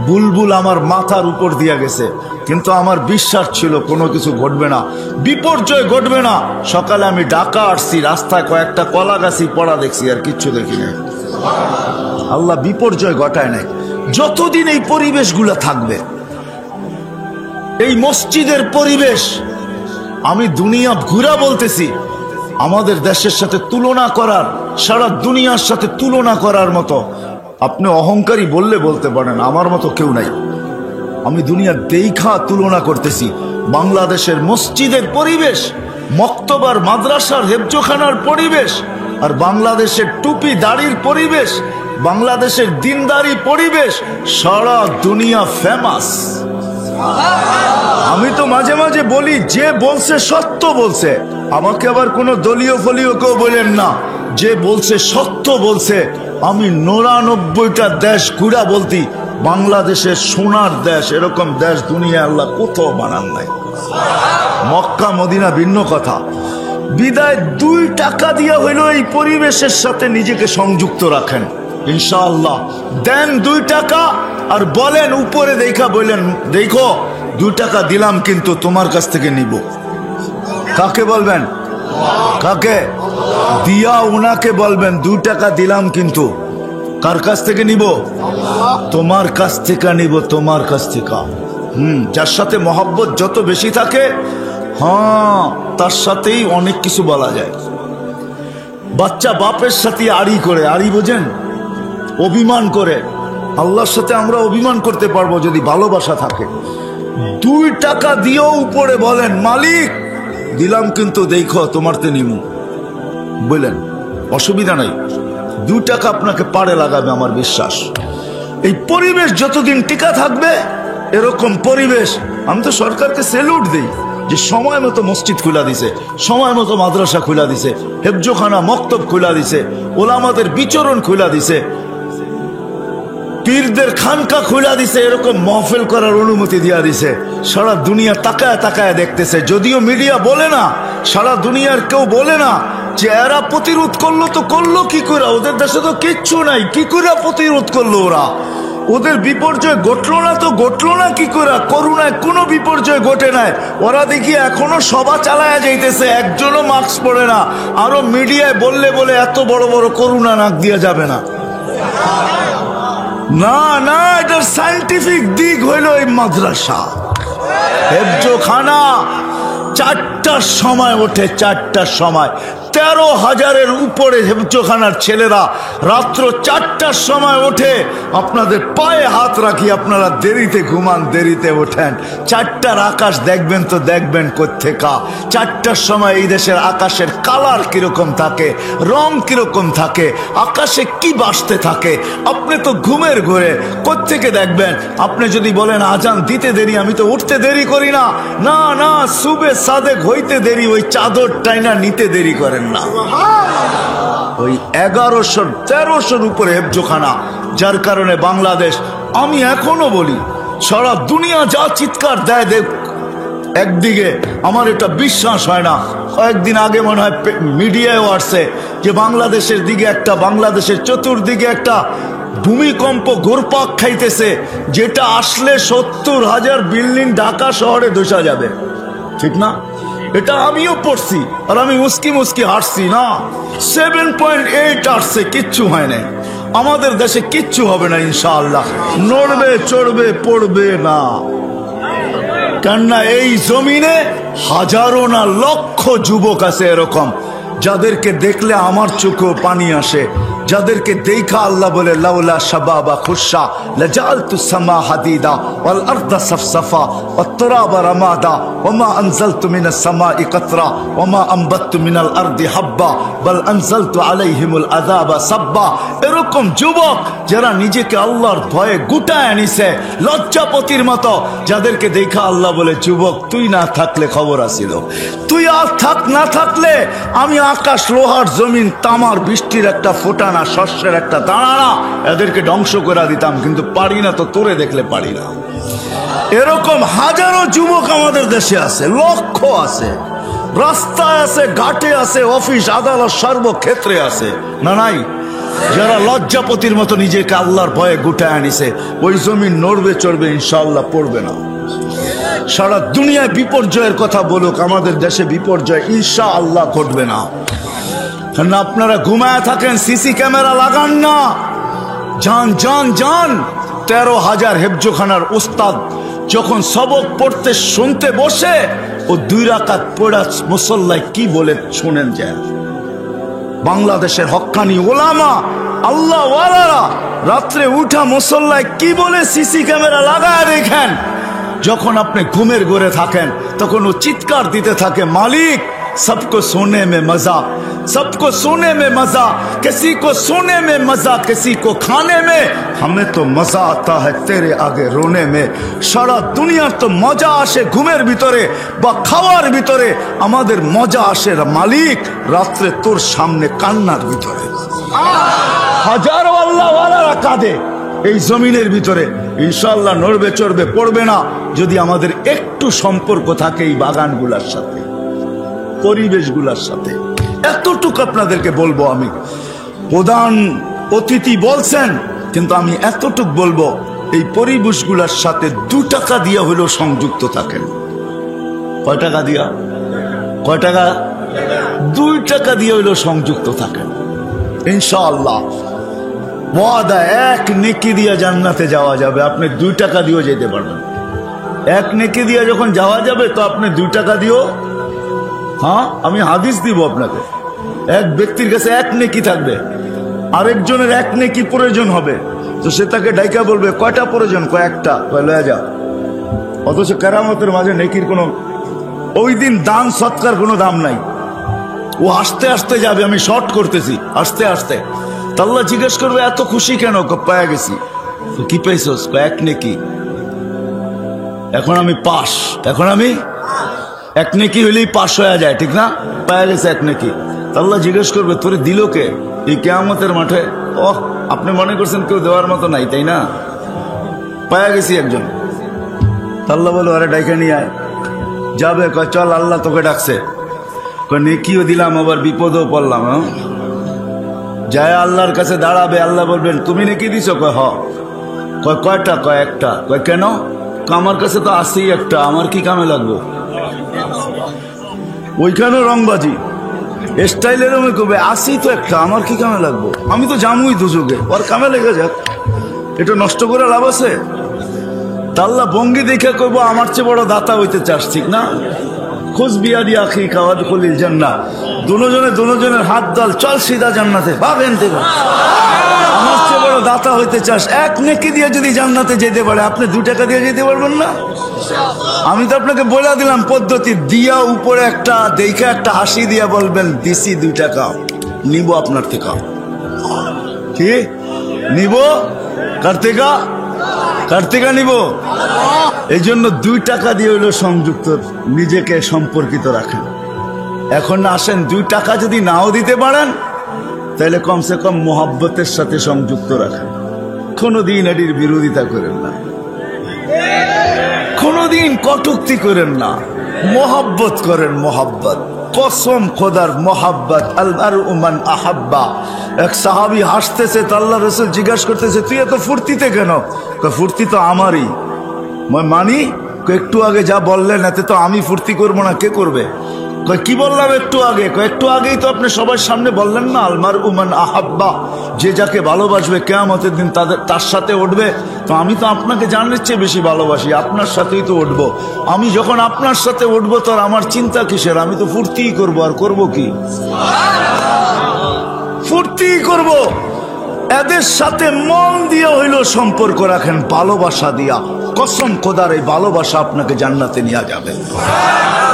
Speaker 1: বুলবুল আমার মাথার উপর দিয়া গেছে, কিন্তু আমার বিশ্বাস ছিল কোনো কিছু ঘটবে না, বিপর্যয় ঘটবে না। সকালে আমি ঢাকা আসছি, রাস্তায় কয়েকটা কলা গাছি পড়া দেখছি, আর কিচ্ছু দেখি নাই। আল্লাহ বিপর্যয় ঘটায় নাই। যতদিন এই পরিবেশগুলো থাকবে, এই মসজিদের পরিবেশ, আমি দুনিয়া ঘুরা বলতেছি, আমাদের দেশের সাথে তুলনা করার, সারা দুনিয়ার সাথে তুলনা করার মতো, আপনি অহংকারী বললে বলতে পারেন, আমার মতো কেউ নাই। আমি দুনিয়ার দেখা তুলনা করতেছি বাংলাদেশের মসজিদের পরিবেশ, মক্তবার মাদ্রাসার হেফজোখানার পরিবেশ, আর বাংলাদেশের টুপি দাড়ির পরিবেশ, বাংলাদেশের দিনদারি পরিবেশ, সারা দুনিয়া ফেমাস। আমি তো মাঝে মাঝে বলি, যে বলছে সত্য বলছে। আমাকে আবার কোনো দলীয় ফলীয় কেউ বলেন না, যে বলছে সত্য বলছে। আমি 99টা দেশ ঘুরা বলতি, বাংলাদেশের সোনার দেশ, এরকম দেশ দুনিয়া আল্লাহ কোথাও বানান নাই। মক্কা মদিনা ভিন্ন কথা, বিদায় 2 টাকা দিয়া হইল এই পরিবেশের সাথে নিজেকে সংযুক্ত রাখেন ইনশাআল্লাহ। দেন 2 টাকা আর বলেন উপরে দেখা, বললেন দেখো 2 টাকা দিলাম কিন্তু তোমার কাছ থেকে নিব। কাকে বলবেন? কাকে দিয়া? উনাকে বলবেন 2 টাকা দিলাম কিন্তু কার কাছ থেকে নিব? তোমার কাছ থেকে নিব, তোমার কাছ থেকে। যার সাথে মহব্বত যত বেশি থাকে, হ্যাঁ, তার সাথেই অনেক কিছু বলা যায়। বাচ্চা বাপের সাথে আড়ি করে, আড়ি বোঝেন, অভিমান করে। আল্লাহর সাথে আমরা অভিমান করতে পারবো যদি ভালোবাসা থাকে। 2 টাকা দিয়েও উপরে বলেন মালিক দিলাম কিন্তু দেখো তোমারতে নিমু, বললেন অসুবিধা নাই। 2 টাকা আপনাকে পাড়ে লাগাবে আমার বিশ্বাস। এই পরিবেশ যতদিন টিকা থাকবে, এরকম পরিবেশ, আমি তো সরকারকে স্যালুট দিই যে সময় মতো মসজিদ খুলা দিছে, সময় মতো মাদ্রাসা খুলা দিছে, হেফজোখানা মক্তব খুলা দিছে, ওলামাদের বিচরণ খুলা দিছে, পীরদের খানকা খুলা দিছে, এরকম মাহফিল করার অনুমতি দিয়া দিছে। সারা দুনিয়া তাকায় তাকায় দেখতেছে। যদিও মিডিয়া বলে না, সারা দুনিয়ার কেউ বলে না যে এরা প্রতিরোধ করলো, তো করলো কি করে? ওদের দেশে তো কিচ্ছু নাই, কি করে প্রতিরোধ করলো ওরা? ওদের বিপর্যয় ঘটলো না তো ঘটলো না কি করে? করোনায় কোনো বিপর্যয় ঘটে নাই, ওরা দেখি এখনো সভা চালায়া যাইতেছে, একজনও মাস্ক পরে না। আরো মিডিয়ায় বললে বলে এত বড় বড় করোনা নাক দিয়া যাবে না। না না, এটার সায়েন্টিফিক দিক হইল এই মাদ্রাসা হেফজোখানা 4টার সময় ওঠে, 4টার সময়। 13,000-এর উপরে হেফজোখানার ছেলেরা রাত্র 4টার সময় ওঠে। আপনাদের পায়ে হাত রাখি, আপনারা দেরিতে ঘুমান, দেরিতে ওঠেন। 4টার আকাশ দেখবেন তো দেখবেন কোত্থেকা। 4টার সময় এই দেশের আকাশের কালার কিরকম থাকে, রং কিরকম থাকে, আকাশে কি বাসতে থাকে, আপনি তো ঘুমের ঘরে কোত্থেকে দেখবেন? আপনি যদি বলেন আজান দিতে দেরি, আমি তো উঠতে দেরি করি না, না না, সুবে সাদেক হইতে দেরি, ওই চাদর টাইনা নিতে দেরি করেন না। ওই 1100-1300-র উপরে হেফজোখানা, যার কারণে বাংলাদেশ, আমি এখনো বলি সারা দুনিয়া যা চিৎকার দেয় দেখ, একদিকে আমার এটা বিশ্বাস হয় না। কয়েকদিন আগে মনে হয় মিডিয়ায় আসছে যে বাংলাদেশের দিকে একটা, বাংলাদেশের চতুর্দিকে একটা ভূমিকম্প ঘুরপাক খাইতেছে, যেটা আসলে 70,000 বিল্ডিং ঢাকা শহরে ধসা যাবে। ঠিক না? এটা আমিও পড়ছি আর আমি মুস্কি মুস্কি হাসছি না। 7.8 আসছে, কিচ্ছু হয় না। আমাদের দেশে কিচ্ছু হবে না ইনশাআল্লাহ, নড়বে চড়বে পড়বে না। কেননা এই জমিনে হাজারো না লক্ষ যুবক আছে এরকম, যাদেরকে দেখলে আমার চোখেও পানি আসে, যাদেরকে দেখা আল্লাহ বলে লাউলা শাবাবা খুশা লাজালতু সামা হাদিদা ওয়াল আরদা সাফসাফা ওয়াত তুরাবা রামাদা ওমা আনজালতু মিনাস সামাই কাতরা ওমা আমবাততু মিনাল আরদি হাব্বা বাল আনজালতু আলাইহিমুল আযাবা সাব্বা। এরকম যুবক যারা নিজেকে আল্লাহর ভয়ে গুটায় নিছে লজ্জাপতির মতো, যাদেরকে দেখা আল্লাহ বলে যুবক তুই না থাকলে খবর আসিল, তুই আর থাক না থাকলে আমি আকাশ লোহার জমিন তামার বৃষ্টির একটা ফোঁটা না, শস্যের একটা দানা না, এদেরকে ধ্বংস করে দিতাম, কিন্তু পারি না তো, তোরে দেখলে পারি না। এরকম হাজারো যুবক আমাদের দেশে আছে, লক্ষ আছে, রাস্তায় আছে, ঘাটে আছে, অফিস আদালত সর্বক্ষেত্রে আছে, না নাই? যারা লজ্জাপতির মতো নিজেকে আল্লাহর ভয়ে গুটায় আনিছে, ওই জমিন নড়বে চড়বে ইনশাআল্লাহ পড়বে না। সারা দুনিয়ায় বিপর্যয়ের কথা বলুক, আমাদের দেশে বিপর্যয় ইনশাআল্লাহ ঘটবে না। কারণ আপনারা ঘুমায় থাকেন, সিসি ক্যামেরা লাগান না, যান যান যান। 13,000 হেফজোখানার ওস্তাদ যখন সবক পড়তে শুনতে বসে, ও 2 রাকাত পড়া মুসল্লায় কি বলে শুনেন যায়। বাংলাদেশের হক্কানি ওলামা আল্লাহ ওয়ালারা রাত্রে উঠা মুসল্লায় কি বলে সিসি ক্যামেরা লাগায় দেখেন। যখন আপনি ঘুমের ঘরে থাকেন তখন ও চিৎকার দিতে থাকে, মালিক सबको सोने में मजा, सबको सोने में मजा, किसी को सोने में मजा, किसी को खाने में, हमें तो मजा आता है तेरे आगे रोने में। सारा दुनिया तो मजा आसे घुमेर ভিতরে বা খাওয়ার ভিতরে, আমাদের মজা আসে মালিক রাত্রে তোর সামনে কান্নার ভিতরে। হাজারো আল্লাহ ওয়ালারা কাঁদে, এই জমিনের ভিতরে ইনশাআল্লাহ নড়বে চড়বে পড়বে না, যদি আমাদের একটু সম্পর্ক থাকে এই বাগানগুলার সাথে, পরিবেশগুলার সাথে। এতটুকু আপনাদেরকে বলবো। আমি প্রধান অতিথি বলছেন, কিন্তু আমি এতটুকু বলবো, এই পরিবেশগুলার সাথে 2 টাকা দিয়ে হলেও সংযুক্ত থাকেন। কয় টাকা দিয়া? কয় টাকা? 2 টাকা দিয়ে হলেও সংযুক্ত থাকেন ইনশাআল্লাহ। ওয়াদা, 1 নেকি দিয়ে জান্নাতে যাওয়া যাবে, আপনি 2 টাকা দিয়েও যেতে পারবেন। 1 নেকি দিয়ে যখন যাওয়া যাবে তো আপনি 2 টাকা দিয়েও, হ্যাঁ আমি হাদিস দিব আপনাকে, এক ব্যক্তির কাছে 1 নেকি থাকবে, আরেকজনের 1 নেকি প্রয়োজন হবে, তো সে তাকে ডাইকা বলবে কয়টা প্রয়োজন? কয়েকটা, লয়ে যা। অথচ কেরামতের মাঝে নেকির কোনো, ওই দিন দান সৎকার কোনো দাম নাই। ও আস্তে আস্তে যাবে, আমি শর্ট করতেছি, আস্তে আস্তে। আল্লাহ জিজ্ঞেস করবে এত খুশি কেন? পায়া গেছি। কি পাইছস? 1 নেকি। এখন আমি পাস, এখন আমি 1 নেকি হইলেই পাস হয়ে যায়, ঠিক না? পায়া গেছে 1 নেকি। আল্লাহ জিজ্ঞেস করবে তোরে দিল কে এই কিয়ামতের মাঠে? ওহ, আপনি মনে করছেন কেউ দেওয়ার মতো নাই, তাই না? পায়া গেছি একজন। আল্লাহ বলো আরে ডাইকা নিয়ে আয়। যাবে, কয় চল আল্লাহ তোকে ডাকছে। কয় নেকিও দিলাম আবার বিপদও পড়লাম। যায় আল্লাহর কাছে দাঁড়াবে, আল্লাহ বলবেন তুমি নেকি দিছো? কয় হ। কয় কয়টা? কয় 1টা। কয় কেন? আমার কাছে তো আসেই 1টা, আমার কি কামে লাগবো? ওইখানেও রংবাজি স্টাইলের কবে আসি তো 1টা, আমার কি কামে লাগবো? আমি তো জামুই দুযোগে, ওর কামে লেগে যাক, এটা নষ্ট করে লাভ আছে? আল্লাহ ভঙ্গি দেখে কইব আমার চেয়ে বড় দাতা হইতে চাস, ঠিক না? খোঁজ বিয়া দিয়া আখি খাওয়াদ খলিল জান্নাত, দুজনের হাত দাল, চল সিধা জান্নাতে, ভাবেন থেকে। আমার চেয়ে বড় দাতা হইতে চাস, 1 নেকি দিয়ে যদি জান্নাতে যেতে পারে, আপনি 2 টাকা দিয়ে যেতে পারবেন না? আমি তো আপনাকে বলে দিলাম পদ্ধতি, দিয়া উপরে একটা দেখে একটা হাসি দিয়া বলবেন দিছি 2 টাকা, নিব আপনার থেকে। কি নিব? কার থেকে নিব? এই জন্য 2 টাকা দিয়ে হইলো সংযুক্ত, নিজেকে সম্পর্কিত রাখেন। এখন আসেন, 2 টাকা যদি নাও দিতে পারেন তাহলে কমসে কম মোহাব্বতের সাথে সংযুক্ত রাখেন। কোনোদিন এটির বিরোধিতা করেন না, কোনোদিন কটূক্তি করেন না, মোহাব্বত করেন। মোহাব্বত, কসম খোদার মোহাব্বত। আল-মারউ মান আহাব্বা। এক সাহাবী হাসতেছে, তো আল্লাহ রাসূল জিজ্ঞাসা করতেছে তুই এত ফুর্তিতে কেন? ফুর্তি তো আমারই। মানি? একটু আগে যা বললেন এতে তো আমি ফুর্তি করবো না, কে করবে? কি বললাম একটু আগে? একটু আগেই তো আপনি সবার সামনে বললেন না, আল-মারউ মান আহাব্বা, যে যাকে ভালোবাসবে কিয়ামতের দিন তার সাথে উঠবে। তো আমি তো আপনাকে জানার চেয়ে বেশি ভালোবাসি, আপনার সাথেই তো উঠবো। আমি যখন আপনার সাথে উঠবো তো আমার চিন্তা কিসের? আমি তো ফুর্তিই করবো, আর করবো কি? ফুর্তি করব। এদের সাথে মন দিয়ে হইলো সম্পর্ক রাখেন, ভালোবাসা দিয়া। কসম খোদার এই ভালোবাসা আপনাকে জান্নাতে নিয়ে যাবে।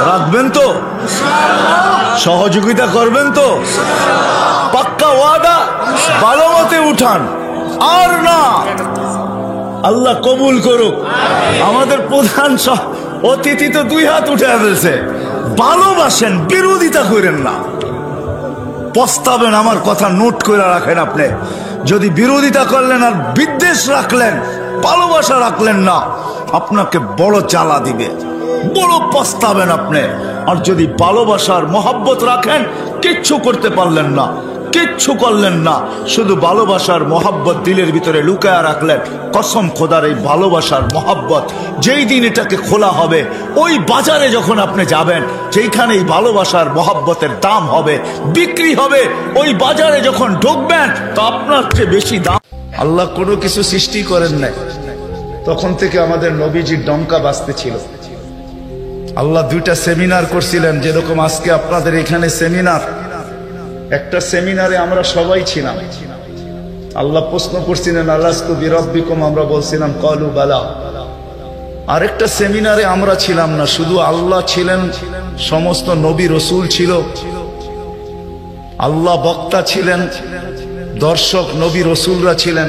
Speaker 1: রাখবেন তো? সহযোগিতা করবেন তো? পাক্কা ওয়াদা? ভালো মতে উঠান, আর না। আল্লাহ কবুল করুক। আমাদের প্রধান অতিথি তো 2 হাত উঠে ফেলছে। ভালোবাসেন, বিরোধিতা করেন না। পস্তাবেন, আমার কথা নোট করে রাখেন। আপনি যদি বিরোধিতা করলেন আর বিদ্বেষ রাখলেন, ভালোবাসা রাখলেন না, আপনাকে বড় জ্বালা দিবে, বড় পস্তাবেন আপনি। আর যদি ভালোবাসার মহব্বত রাখেন, কিচ্ছু করতে পারলেন না, কিচ্ছু করলেন না, শুধু ভালোবাসার মহব্বত দিলের ভিতরে লুকায়া রাখলেন। কসম খোদার এই ভালোবাসার মহব্বত যেই দিন এটাকে খোলা হবে, ওই বাজারে যখন আপনি যাবেন, যেইখানে এই ভালোবাসার মহব্বতের দাম হবে, বিক্রি হবে, ওই বাজারে যখন ঢুকবেন তো আপনার চেয়ে বেশি দাম। আল্লাহ কোনো কিছু সৃষ্টি করেন নাই, তখন থেকে আমাদের নবীজির ডঙ্কা বাজতে ছিল। আল্লাহ 2টা সেমিনার করছিলেন, যেরকম আজকে আপনাদের এখানে সেমিনার। একটা সেমিনারে আমরা সবাই ছিলাম। আল্লাহ প্রশ্ন করছিলেন আলাস্তু বিরাব্বিকুম, আমরা বলছিলাম ক্বালু বালা। আরেকটা সেমিনারে আমরা ছিলাম না, শুধু আল্লাহ ছিলেন, সমস্ত নবী রসুল ছিল, আল্লাহ বক্তা ছিলেন, দর্শক নবী রসুলরা ছিলেন।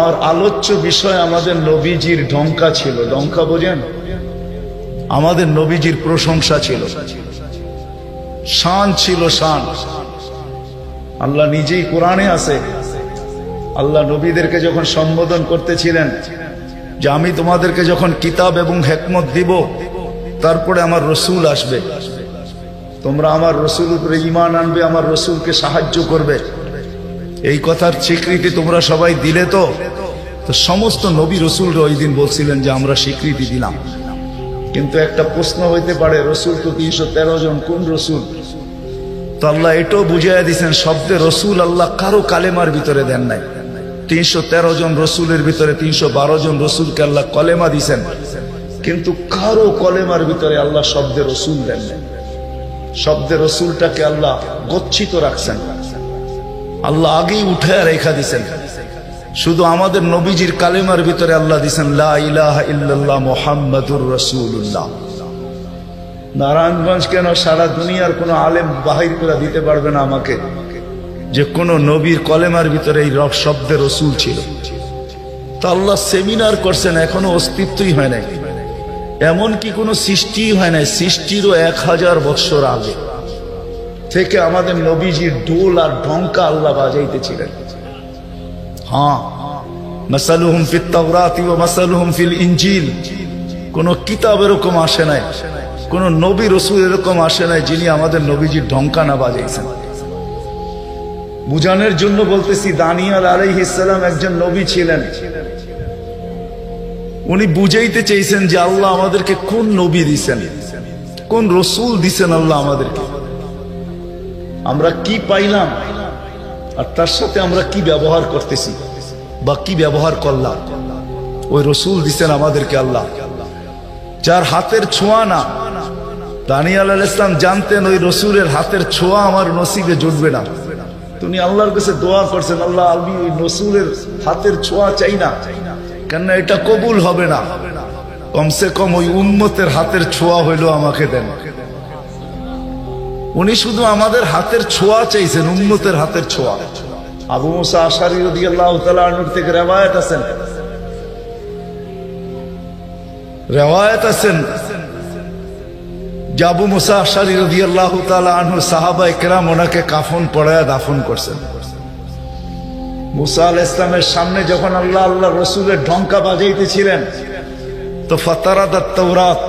Speaker 1: আর আলোচ্য বিষয় আমাদের নবীজির ঢঙ্কা ছিল। ঢঙ্কা বোঝেন? আমাদের নবীজির প্রশংসা ছিল, শান ছিল, শান। আল্লাহ নিজেই কোরআনে আছে, আল্লাহ নবীদেরকে যখন সম্বোধন করতেছিলেন যে আমি তোমাদেরকে যখন কিতাব এবং হিকমত দিব, তারপরে আমার রসুল আসবে, তোমরা আমার রসুলের উপরে ঈমান আনবে, আমার রসুলকে সাহায্য করবে, এই কথার স্বীকৃতি তোমরা সবাই দিলে। তো সমস্ত নবী রসুলরা ওই দিন বলছিলেন যে আমরা স্বীকৃতি দিলাম। কিন্তু একটা প্রশ্ন হইতে পারে, রসুল তো 313 জন, কোন রসুল? তো আল্লাহ এটাও বুঝাইয়া দিয়েছেন, শব্দে রসুল আল্লাহ কারো কালেমার ভিতরে দেন নাই। 313 জন রসুলের ভিতরে 312 জন রসুলকে আল্লাহ কলেমা দিছেন, কিন্তু কারো কলেমার ভিতরে আল্লাহ শব্দে রসুল দেন নাই। শব্দে রসুলটাকে আল্লাহ গচ্ছিত রাখছেন, আল্লাহ আগেই উঠে রেখা দিছেন। শুধু আমাদের নবীজির কালেমার ভিতরে আল্লাহ দিছেন লা ইলাহা ইল্লাল্লাহ মুহাম্মাদুর রাসূলুল্লাহ। নারায়ণগঞ্জ কেন, সারা দুনিয়ার কোন আলেম বাহির করে দিতে পারবে না আমাকে যে কোন নবীর কলেমার ভিতরে এই শব্দে রসুল ছিল। তা আল্লাহ সেমিনার করছেন, এখনো অস্তিত্বই হয় নাই, এমন কি কোনো সৃষ্টি হয় নাই। সৃষ্টিরও 1000 বৎসর আগে থেকে আমাদের নবীজির ঢোল আর ঢঙ্কা আল্লাহ বাজাইতেছিলেন। হ্যাঁ, মাসালুহুম ফিত তাওরাতি ওয়া মাসালুহুম ফিল ইনজিল। কোন কিতাব এরকম আসে নাই, কোন নবী রসুল এরকম আসে নাই যিনি আমাদের নবীজির ঢঙ্কা না বাজাইছেন। বুঝানোর জন্য বলতেছি, দানিয়েল আলাইহিস সালাম একজন নবী ছিলেন। উনি বুঝাইতে চেয়েছেন যে আল্লাহ আমাদেরকে কোন নবী দিছেন, কোন রসুল দিছেন আল্লাহ আমাদেরকে, আমরা কি পাইলাম আর তার সাথে আমরা কি ব্যবহার করতেছি বা কি ব্যবহার করলাম। ওই রসুল দিছেন আমাদেরকে আল্লাহ, যার হাতের ছোঁয়া না। দানিয়েল আলাইহিস সালাম জানতেন ওই রসুলের হাতের ছোঁয়া আমার নসিবে জুটবে না। তিনি আল্লাহর কাছে দোয়া করছেন, আল্লাহ আমি ওই রসুলের হাতের ছোঁয়া চাই না, কেন এটা কবুল হবে না, কমসে কম ওই উম্মতের হাতের ছোঁয়া হইলো আমাকে দেন। উনি শুধু আমাদের হাতের ছোঁয়া চাইছেন, উম্মতের হাতের ছোঁয়া। আবু মুসা আশআরী রাদিয়াল্লাহু তাআলা আনহু থেকে রিওয়ায়াত আছেন যে আবু মুসা আশআরী রাদিয়াল্লাহু তাআলা আনহু সাহাবায়ে কেরাম ওনাকে কাফন পরায়া দাফন করছেন। মুসা আলাইহিস সালামের সামনে যখন আল্লাহ রসুলের ঢঙ্কা বাজাইতেছিলেন, তো ফাতারাদাত তাওরাত,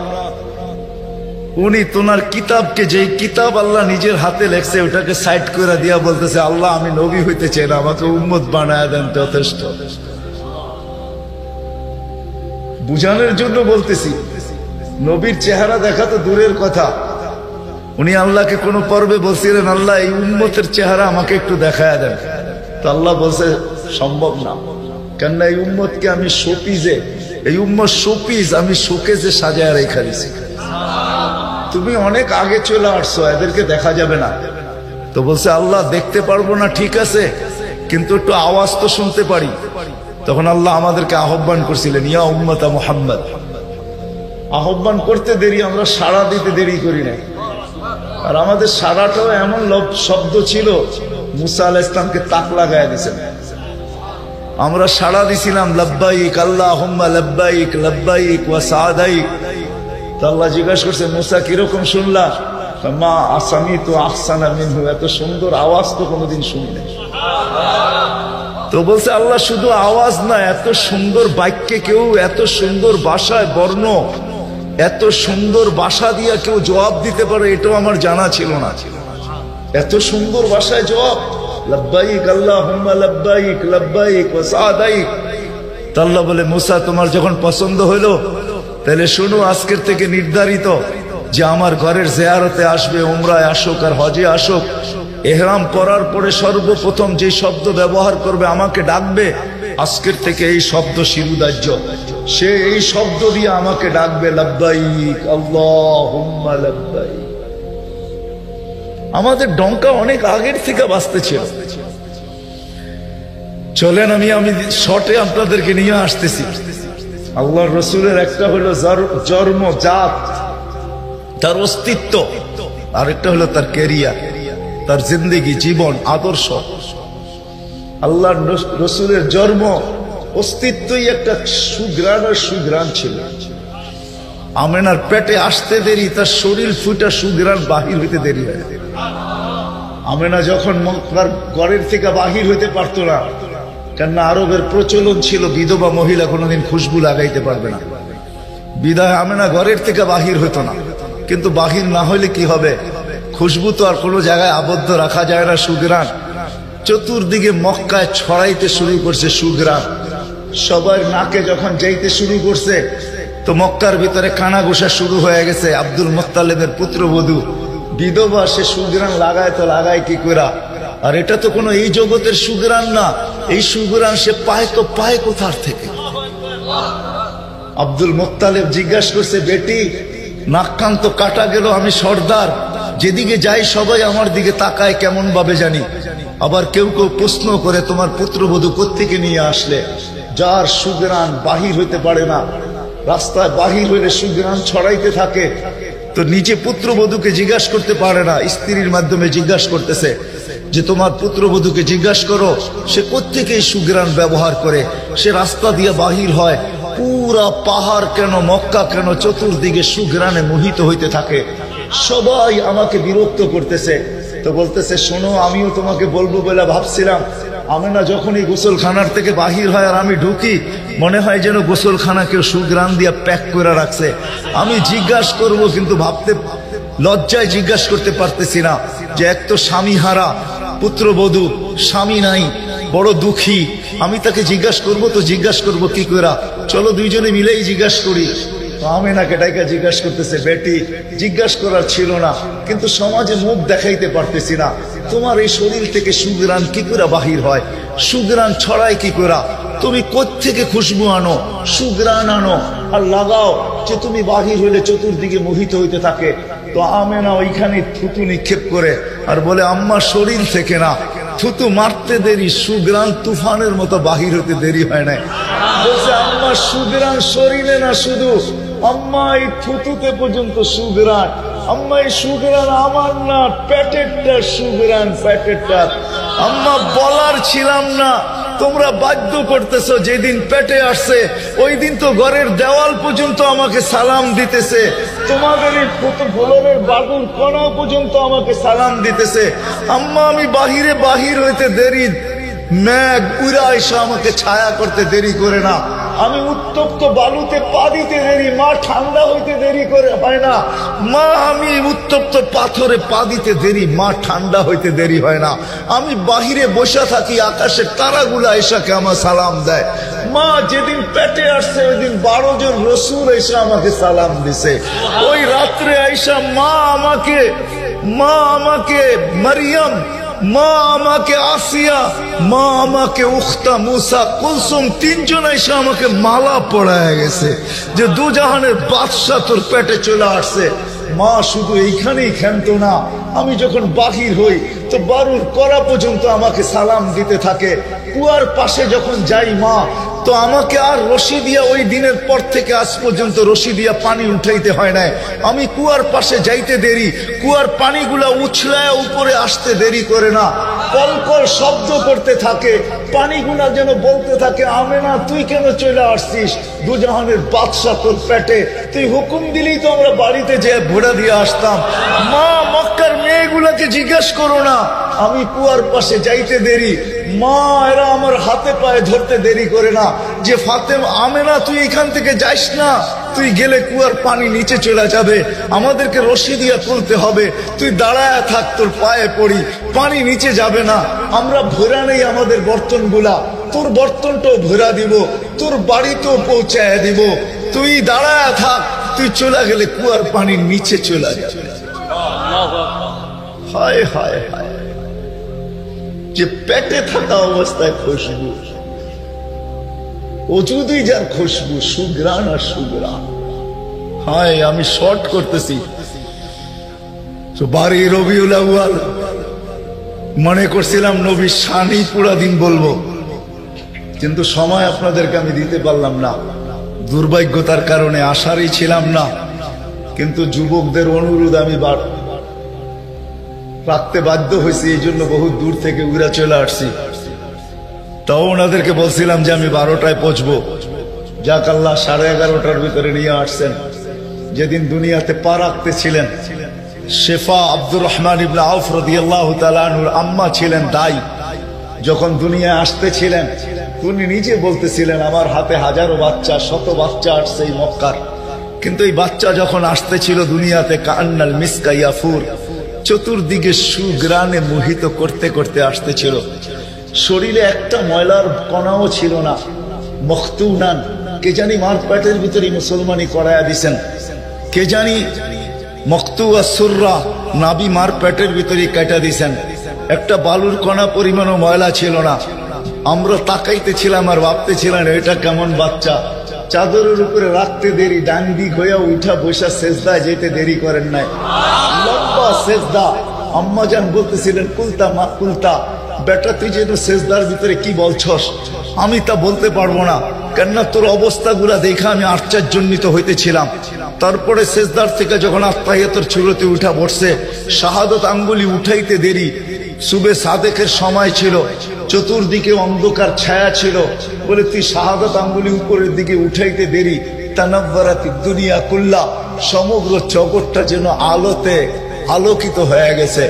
Speaker 1: উনি তোনার কিতাবকে, যেই কিতাব আল্লাহ নিজের হাতে লেখছে, ওটাকে সাইড করে দিয়া বলতেছে, আল্লাহ আমি নবী হইতে চাই না, আমাকে উম্মত বানায় দেন, যথেষ্ট। বুঝানোর জন্য বলতেছি, নবীর চেহারা দেখা তো দূরের কথা, উনি আল্লাহকে কোন পর্বে বলছিলেন, আল্লাহ এই উম্মতের চেহারা আমাকে একটু দেখায় দেন। তো আল্লাহ বলছে সম্ভব না, কেননা এই উম্মতকে আমি শোপিজে, এই উম্মত শোপিজ আমি শোকেজে সাজায় রেখা দিছি, তুমি অনেক আগে চলে আসছো, এদেরকে দেখা যাবে না। তো বলছে আল্লাহ দেখতে পারবো না, ঠিক আছে, কিন্তু একটু আওয়াজ তো শুনতে পারি। তখন আল্লাহ আমাদেরকে আহ্বান করছিলেন, ইয়া উম্মতা মুহাম্মদ। আহ্বান করতে দেরি, আমরা সাড়া দিতে দেরি করি না। আর আমাদের সাড়াটাও এমন শব্দ ছিল, মুসা আলাইহিস সালামকে তাক লাগায় দিয়েছেন। আমরা সাড়া দিছিলাম লাব্বাইক আল্লাহুম্মা লাব্বাইক লাব্বাইক ওয়া সাদাইক। তো আল্লাহ জিজ্ঞাসা করছে, মুসা কিরকম শুনলা? মা আসামিতু আহসানা মিনহু, এত সুন্দর আওয়াজ তো কোনোদিন শুনি নাই। তো বলছে আল্লাহ শুধু আওয়াজ না, এত সুন্দর বাক্যে কেউ, এত সুন্দর ভাষায় বর্ণ, এত সুন্দর ভাষা দিয়া কেউ জবাব দিতে পারে, এটাও আমার জানা ছিল না। এত সুন্দর ভাষায় জবাব, লাব্বাইক আল্লাহুম্মা লাব্বাইক লাব্বাইক ওয়া সাদাইক। তো আল্লাহ বলে, মুসা তোমার যখন পছন্দ হইলো, তাহলে শুনো, আজকের থেকে নির্ধারিত যে আমার ঘরের জিয়ারতে আসবে, উমরায় আসুক আর হজে আসুক, ইহরাম করার পরে সর্বপ্রথম যে শব্দ ব্যবহার করবে, আমাকে ডাকবে, আজকের থেকে এই শব্দ শিরুধার্য, সে এই শব্দ দিয়ে আমাকে ডাকবে, লাব্বাইক আল্লাহুম্মা লাব্বাইক। আমাদের ডঙ্কা অনেক আগের থেকে বাজতে ছিল। চলেন আমি শর্টে আপনাদেরকে নিয়ে আসতেছি। আল্লাহর রসুলের একটা হলো জন্ম, জাত, তার অস্তিত্ব, আরেকটা হলো তার ক্যারিয়ার, তার জিন্দেগি, জীবন, আদর্শ। আল্লাহর রসুলের জন্ম, অস্তিত্বই একটা সুঘ্রাণ আর সুঘ্রাণ ছিল। আমেনার পেটে আসতে দেরি, তার শরীর ফুটা সুঘ্রাণ বাহির হইতে দেরি হয়। আমেনা যখন তার ঘরের থেকে বাহির হইতে পারতো না, কেননা আরবের প্রচলন ছিল বিধবা মহিলা কোনোদিন খুশবু লাগাইতে পারবে না। বিদায় আমেনা ঘরের থেকে বাহির হতো না, কিন্তু বাহির না হইলে কি হবে, খুশবু তো আর কোনো জায়গায় আবদ্ধ রাখা যায় না। সুঘ্রাণ চতুর্দিকে মক্কায় ছড়াইতে শুরু করছে সুঘ্রাণ। সবার নাকে যখন যাইতে শুরু করছে তো মক্কার ভিতরে কানা ঘোষা শুরু হয়ে গেছে। আব্দুল মুত্তালিবের পুত্রবধূ বিধবা, সে সুঘ্রাণ লাগায় তো লাগায় কি করা। আর এটা তো কোনো এই জগতের সুঘ্রাণ না, এই সুঘ্রাণ সে পায় তো পায় কোথার থেকে। আব্দুল মুত্তালিব জিজ্ঞাসা করছে, বেটি নাক কান তো কাটা গেল, আমি সর্দার, যেদিকে যাই সবাই আমার দিকে তাকায় কেমন ভাবে জানি। আবার কেউ কেউ প্রশ্ন করে, তোমার পুত্রবধূ কোত্থেকে নিয়ে আসলে? যার সুঘ্রাণ বাহির হইতে পারে না, রাস্তায় বাহির হইলে সুঘ্রাণ ছড়াইতে থাকে, তো নিজে পুত্রবধূকে জিজ্ঞাসা করতে পারে না, স্ত্রীর মাধ্যমে জিজ্ঞাসা করতেছে যে তোমার পুত্রবধূকে জিজ্ঞাসা করো সে কোত্থেকে সুঘ্রাণ ব্যবহার করে। সে রাস্তা দিয়ে বাহির হয়, পুরা পাহাড় কেন মক্কা কেন চতুর্দিকে সুঘ্রাণে মোহিত হইতে থাকে। সবাই আমাকে বিরক্ত করতেছে। তো বলতেছে, শোনো আমিও তোমাকে বলবো বলে ভাবছিলাম। আমেনা যখনই গোসলখানার থেকে বাহির হয় আর আমি ঢুকি, মনে হয় যেন গোসলখানা কেউ সুঘ্রাণ দিয়ে প্যাক করে রাখছে। আমি জিজ্ঞাসা করব কিন্তু ভাবতে লজ্জায় জিজ্ঞাসা করতে পারতেছি না, যে এক তো স্বামী হারা পুত্রবধূ, স্বামী নাই, বড় দুঃখী, আমি তাকে জিজ্ঞাসা করবো তো জিজ্ঞাসা করবো কি করে? চলো দুইজনে মিলেই জিজ্ঞাসা করি। আমেনাকে ডাইকা জিজ্ঞাসা করতেছে, বেটি জিজ্ঞাসা করার ছিল না, কিন্তু সমাজে মুখ দেখাইতে পারতেছি না, তোমার এই শরীর থেকে সুঘ্রাণ কি করে বাহির হয়, সুঘ্রাণ ছড়ায় কি করে? তুমি কোত্থেকে খুশবু আনো, সুঘ্রাণ আনো আর লাগাও, যে তুমি বাহির হইলে চতুর্দিকে মোহিত হইতে থাকে। তো আমেনা ওইখানে থুতু নিক্ষেপ করে আর বলে, আম্মা শরীর থেকে না, থুতু মারতে দেরি, সুঘ্রাণ তুফানের মতো বাহির হতে দেরি হয় নাই। বলছে, আম্মা সুঘ্রাণ শরীরে না, শুধু আম্মা এই থুতুতে পর্যন্ত সুঘ্রাণ। আম্মা এই সুঘ্রাণ আমার না, পেটেরটা সুঘ্রাণ, পেটেরটা। আম্মা বলার ছিলাম না, তোমরা বাধ্য করতেছো। যেদিন পেটে আসছে ওই দিন তো ঘরের দেওয়াল পর্যন্ত আমাকে সালাম দিতেছে, তোমাদের এই ফুলের বাদুর কণা পর্যন্ত আমাকে সালাম দিতেছে। আম্মা আমি বাহিরে বাহির হইতে দেরি, মেঘ উড়া এসে আমাকে ছায়া করতে দেরি করে না। আমি উত্তপ্ত বালুতে পা দিতে দেরি, মা ঠান্ডা হইতে দেরি করে হয় না। মা আমি উত্তপ্ত পাথরে পা দিতে দেরি, মা ঠান্ডা হইতে দেরি হয় না। আমি বাহিরে বসে থাকি, আকাশের তারাগুলা এসাকে আমার সালাম দেয়। মা যেদিন পেটে আসছে ওই দিন 12 জন রসুল এসে আমাকে সালাম দিছে। ওই রাত্রে আইসা মা আমাকে মারিয়াম, মা আমাকে আসিয়া, মা আমাকে উখতা মুসা কুলসুম, 3 জন এসে আমাকে মালা পড়ায় গেছে যে দুজাহানের বাদশা তোর পেটে চলে আসছে। মা শুধু এইখানেই ক্ষান্ত না, আমি যখন বাহির হই তো বারুর করা পর্যন্ত আমাকে সালাম দিতে থাকে। কুয়ার পাশে যখন যাই মা, তো আমাকে আর রশি দিয়া, ওই দিনের পর থেকে আজ পর্যন্ত রশি দিয়া পানি উঠাইতে হয় না। আমি কুয়ার পাশে যাইতে দেরি, কুয়ার পানিগুলা উছলায় উপরে আসতে দেরি করে না, কলকল শব্দ করতে থাকে, পানিগুলা যেন বলতে থাকে, আমেনা তুই কেন চলে আসছিস, দুজাহানের বাদশা তোর পেটে, তুই হুকুম দিলেই তো আমরা বাড়িতে যেয়ে ভোড়া দিয়ে আসতাম। মা মক্কার মেয়েগুলাকে জিজ্ঞাসা করো না, আমি কুয়ার পাশে যাইতে দেরি, মা এরা আমার হাতে পায়ে ধরতে দেরি করে না, যে ফাতেমা আমেনা তুই এখান থেকে যাইস না, তুই গেলে কুয়ার পানি নিচে চলে যাবে, আমাদেরকে রশি দিয়ে তুলতে হবে, তুই দাঁড়ায় থাক, তোর পায়ে পড়ি, পানি নিচে যাবে না, আমরা ভরা নেই আমাদের বর্তনগুলা, তোর বর্তনটাও ভরা দিব, তোর বাড়িতেও পৌঁছায় দিব, তুই দাঁড়ায় থাক, তুই চলে গেলে কুয়ার পানি নিচে চলে যাবে। হায় হায় হায়, যে পেটে থাকা অবস্থায় খুশবু, ওজুদই যার খুশবু, সুঘ্রাণ আর সুঘ্রাণ। হায় আমি শর্ট করতেছি, তো বাড়ি রবিউল আউয়াল, মনে করছিলাম নবীর শানই পুরা দিন বলবো, কিন্তু সময় আপনাদেরকে আমি দিতে পারলাম না, দুর্ভাগ্যতার কারণে আসারই ছিলাম না। কিন্তু যুবকদের অনুরোধ আমি রাখতে বাধ্য হয়েছি, এই জন্য বহু দূর থেকে উড়া চলে আসছি। তাও ওনাদেরকে বলছিলাম যে আমি 12টায় পৌঁছবো, যাক আল্লাহ 11:30টার ভিতরে নিয়ে আসছেন। যেদিন দুনিয়াতে পা রাখতেছিলেন, শেফা আব্দুর রহমান ইবনে আউফ রাদিয়াল্লাহু তাআলা আনহুর আম্মা ছিলেন দাই, যখন দুনিয়ায় আসতেছিলেন উনি নিজে বলতেছিলেন আমার হাতে হাজারো বাচ্চা, শত বাচ্চা আসছে এই মক্কার, কিন্তু এই বাচ্চা যখন আসতেছিল দুনিয়াতে কান্নাল মিসকা ইয়াফুর, চতুর্দিকে সুগ্রানে মোহিত করতে করতে আসতেছিল। শরীরে একটা ময়লার কণাও ছিল না। মখতুনান, কে জানি মার পেটের ভিতরে মুসলমানি করায়া দিছেন, কে জানি মখতুয়া সুররা, নাবি মার পেটের ভিতরে কেটে দিছেন। একটা বালুর কণা পরিমাণও ময়লা ছিল না। আমরা তাকাইতেছিলাম আর ভাবতেছিলাম এটা কেমন বাচ্চা। চাদরের উপরে রাখতে দেরি, ডান দিক হইয়া উঠা বসা সেজদায় যেতে দেরি করেন নাই, লম্বা সেজদা। আম্মাজান বলতেছিলেন কুলতা মা কুলতা, বেটা তুই যেন সেজদার ভিতরে কি বলছস, আমি তা বলতে পারবো না, কেননা তোর অবস্থাগুলা দেখে আমি আশ্চর্যান্বিত হইতেছিলাম। তারপরে সেজদার থেকে যখন আত্মাহিয়াতের চূড়াতে উঠা বসছে, শাহাদত আঙ্গুলি উঠাইতে দেরি, সুবে সাদেকের সময় ছিল, চতুর্দিকে অন্ধকার ছায়া ছিল, বলে তুই শাহাদত আঙ্গুলি উপরের দিকে উঠাইতে দেরি। তানাব্বারাতি দুনিয়া কুল্লা, সমগ্র জগৎটা যেন আলোতে আলোকিত হয়ে গেছে।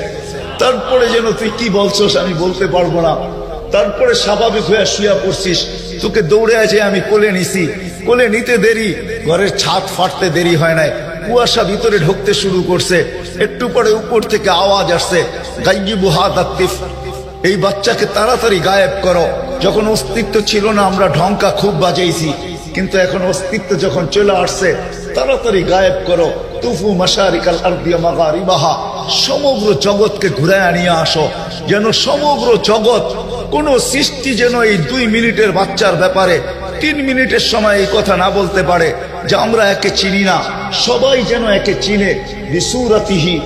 Speaker 1: তারপরে যেন তুই কি বলছস আমি বলতে পারবো না। তারপরে স্বাভাবিক হয়ে শুয়া পড়ছিস, তোকে দৌড়ে আছে আমি কোলে নিছি, কোলে নিতে দেরি, ঘরের ছাদ ফাটতে দেরি হয় নাই, কুয়াশা ভিতরে ঢুকতে শুরু করছে। একটু পরে উপর থেকে আওয়াজ আসছে, গাইয়িবু হাদা তিফ, এই বাচ্চাকে তাড়াতাড়ি গায়েব করো। যখন অস্তিত্ব ছিল না আমরা ঢঙ্কা খুব বাজাইছি, কিন্তু এখন অস্তিত্ব যখন চলে আসছে, তাড়াতাড়ি গায়েব করো। তুফু মাশারিকাল আরদি ওয়া মাগারিবাহা, সমগ্র জগৎকে ঘুরায় নিয়ে আসো, যেন সমগ্র জগৎ, কোন সৃষ্টি যেন এই 2 মিনিটের বাচ্চার ব্যাপারে 3 মিনিটের সময় এই কথা না বলতে পারে যে আমরা একে চিনি না। সবাই যেন একে চিনে, বিসুরাতিহি,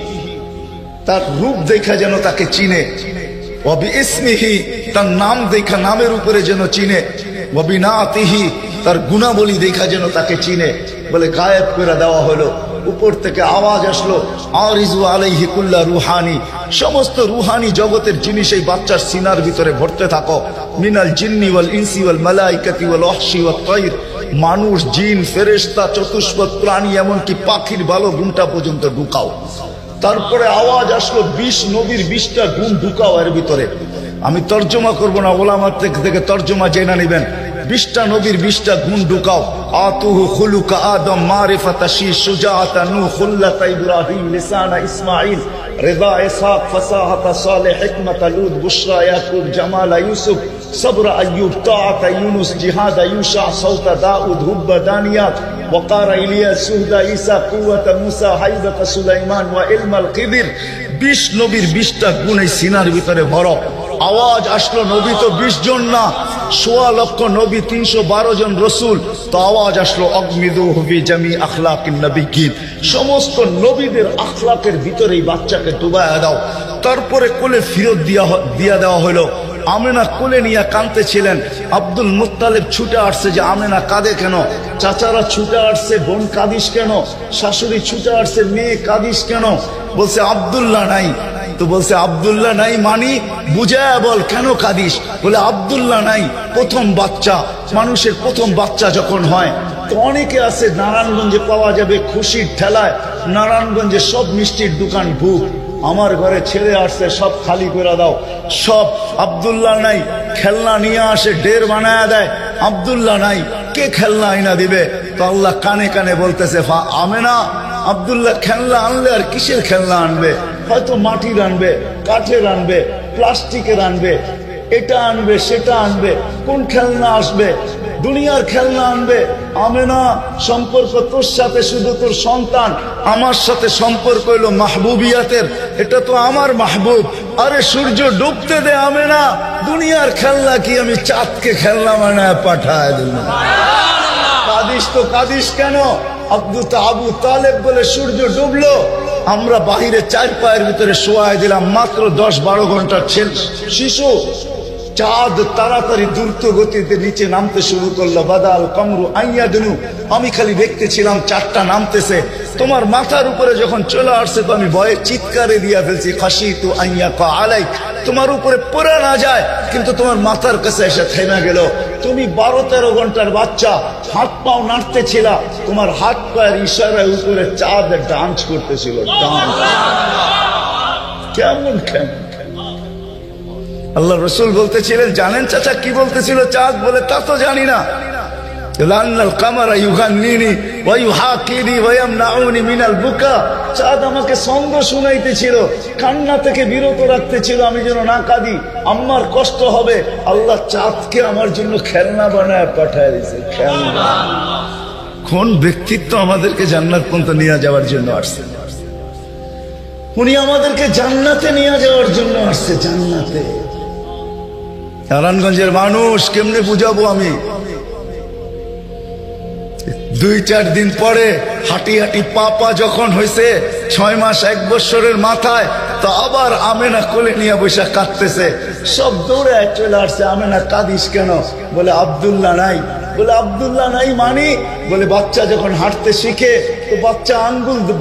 Speaker 1: তার রূপ দেখা যেন তাকে চিনে, ওয়াবি ইসমিহি, তার নাম দেখা নামের উপরে যেন চিনে, ওয়াবি নাতিহি, তার গুণাবলী দেখা যেন তাকে চিনে। বলে গায়েব করে দেওয়া হলো। উপর থেকে আওয়াজ আসলো, আরিজু আলাইহি কুল্লা রুহানি, সমস্ত রুহানি জগতের জিনিস এই বাচ্চার সিনার ভিতরে ভরতে থাকো। মিনাল জিন্নি ওয়াল ইনসি ওয়াল মালাইকাতি ওয়াল ওয়াহশি ওয়াত তাইর, মানুষ, জিন, ফেরেশতা, চতুষ্পদ প্রাণী, এমনকি পাখির ভালো গুণটা পর্যন্ত ঢুকাও। তারপরে আওয়াজ আসলো 20 নবীর 20টা গুণ ঢুকাও এর ভিতরে। আমি তর্জমা করব না, ওলামার থেকে তর্জমা জেনে নেবেন। 20টা নবীর 20টা গুণ ঢুকাও। আতুহু খুলুকা আদম, মারিফাতা শীশ, সুজাআতা নূহ, খুল্লাতা ইব্রাহিম, লিসানা ইসমাঈল, রিদা ইসহাক, ফাসাহাতা সালেহ, হিকমাতা লূত, বুশরা ইয়াকুব, জামালা ইউসুফ, সবরা আইয়ুব, তাআতা ইউনুস, জিহাদা ইউশা, সাউতা দাউদ, হুব্বা দানিয়াত, ওয়াকারা ইলিয়াস, সুহদা ঈসা, কুওয়াতা মুসা, হাইবাতা সুলাইমান, ওয়া ইলমাল খিদির। 20 নবীর 20টা গুণ এই সিনার ভিতরে ভরো। আওয়াজ আসলো, নবী তো 20 জন না, 1.25 লক্ষ নবী, 312 জন রসুল। তো আওয়াজ আসলো, অগমিদুহু ফি জামি আখলাকিন নবিয়্যিন, সমস্ত নবীদের আখলাকের ভিতরে এই বাচ্চাকে ডুবায়া দাও। তারপরে কোলে ফিরত দিয়া দেওয়া হলো। আমেনা কোলে নিয়ে কাঁদতেছিলেন। আব্দুল মুত্তালিব ছুটে আসছে যে আমেনা কাঁদে কেন, চাচারা ছুটে আসছে, বোন কাঁদিস কেন, শাশুড়ি ছুটে আসছে, মেয়ে কাঁদিস কেন। বলছে আব্দুল্লাহ নাই। তো বলছে আব্দুল্লাহ নাই মানি বুঝায়া বল, কেন কাঁদিস? বলে আব্দুল্লাহ নাই, প্রথম বাচ্চা, মানুষের প্রথম বাচ্চা যখন হয়, তো অনেকে আছে নারায়ণগঞ্জে পাওয়া যাবে খুশির ঠেলায়, নারায়ণগঞ্জে সব মিষ্টির দোকান বুক, আমার ঘরে ছেড়ে আসছে, সব খালি করে দাও। সব আব্দুল্লাহ নাই, খেলনা নিয়ে আসে, ডের বানায়া দেয়, আব্দুল্লাহ নাই, কে খেলনা আইনা দিবে? তো আল্লাহ কানে কানে বলতেছে, আমেনা, আব্দুল্লাহ খেলনা আনলে আর কিসের খেলনা আনবে? হয়তো মাটির আনবে, কাঠের আনবে, প্লাস্টিকের আনবে, এটা আনবে, সেটা আনবে, কোন খেলনা আসবে? দুনিয়ার খেলনা আনবে। আমেনা, সম্পর্ক তোর সাথে শুধু তোর সন্তান, আমার সাথে সম্পর্ক হলো মাহবুবিয়াতের, এটা তো আমার মাহবুব। আরে সূর্য ডুবতে দে আমেনা, দুনিয়ার খেলনা কি আমি চাঁদকে খেলনা বানায় পাঠায় দিলাম? কাঁদিস তো কাঁদিস কেন? আবু তালেব বলে সূর্য ডুবলো, আমরা বাহিরে 4 পায়ের ভিতরে শোয়াই দিলাম, মাত্র 10-12 ঘন্টার শিশু। চাঁদ তাড়াতাড়ি দ্রুত গতিতে নিচে নামতে শুরু করলো। বাদাল কমরু আইয়াদনু, আমি খালি দেখতেছিলাম চাঁদটা নামতেছে। তোমার মাথার উপরে যখন চলে আসছে তো আমি ভয়ে চিৎকারে দিয়া ফেলছি, খাশিতু আইয়াকা আলাইক, তোমার উপরে পড়ে না যায়, কিন্তু তোমার মাথার কাছে এসে থেমে গেল। তুমি 12-13 ঘন্টার বাচ্চা, হাত পাও নাড়তেছিল, তোমার হাত পায়ের ইশারায় উপরে চাঁদ ডান্স করতেছিল। ডান্স কেমন কেমন আল্লাহ রসুল বলতেছিলেন, জানেন চাচা কি বলতেছিল চাঁদ? বলে তা তো জানি না। চাঁদ আমাকে ছন্দ শুনাইতেছিল, কান্না থেকে বিরত রাখতেছিল আমি যেন না কাঁদি, আমার কষ্ট হবে। আল্লাহ চাঁদকে আমার জন্য খেলনা বানায় পাঠায় দিয়েছে, খেলনা। কোন ব্যক্তিত্ব আমাদেরকে জান্নাত পর্যন্ত নিয়ে যাওয়ার জন্য আসছে? উনি আমাদেরকে জান্নাতে নিয়ে যাওয়ার জন্য আসছে, জান্নাতে। নারায়ণগঞ্জের মানুষ কেমনে বুঝাবো আমি? 2-4 দিন পরে হাঁটি হাঁটি পা যখন হয়েছে, 6 মাস 1 বছরের মাথায়, তো আবার আমেনা কোলে নিয়ে বসে কাঁদতেছে। সব দৌড়ে চলে আসছে, আমেনা কাঁদিস কেন? বলে আব্দুল্লাহ নাই। বলে আব্দুল্লাহ নাই মানি? বলে বাচ্চা যখন হাঁটতে শিখে তো বাচ্চা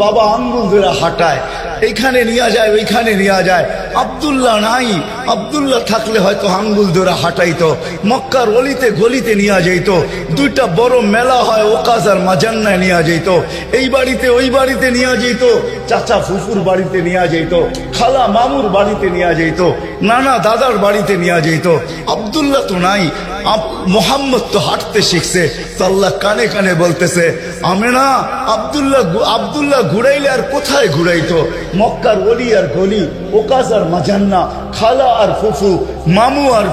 Speaker 1: বাবা আঙ্গুল ধরে হাঁটায়, এইখানে নিয়ে যায় ওইখানে নিয়ে যায়। আব্দুল্লাহ নাই, আব্দুল্লাহ থাকলে হয়তো আঙ্গুল ধরে হাঁটাইতো, মক্কার অলিতে গলিতে নিয়ে যাইতো। 2টা বড় মেলা হয়, ওকাজ আর মাজান্নায় নিয়ে যাইতো। এই বাড়িতে ওই বাড়িতে নিয়ে যাইতো, চাচা ফুফুর বাড়িতে নিয়ে যাইতো, খালা মামুর বাড়িতে নিয়ে যাইতো, নানা দাদার বাড়িতে নিয়ে যাইতো। আব্দুল্লাহ তো নাই, মোহাম্মদ তো হাঁটতে শিখছে। তো আল্লাহ কানে কানে বলতেছে, আমেনা আব্দুল্লাহ ঘুরাইলে আর কোথায় ঘুরাইতো? মক্কার অলি আর গলি, ওকাজ আর মাজান্না, খালা আর ফুফু, মামু আর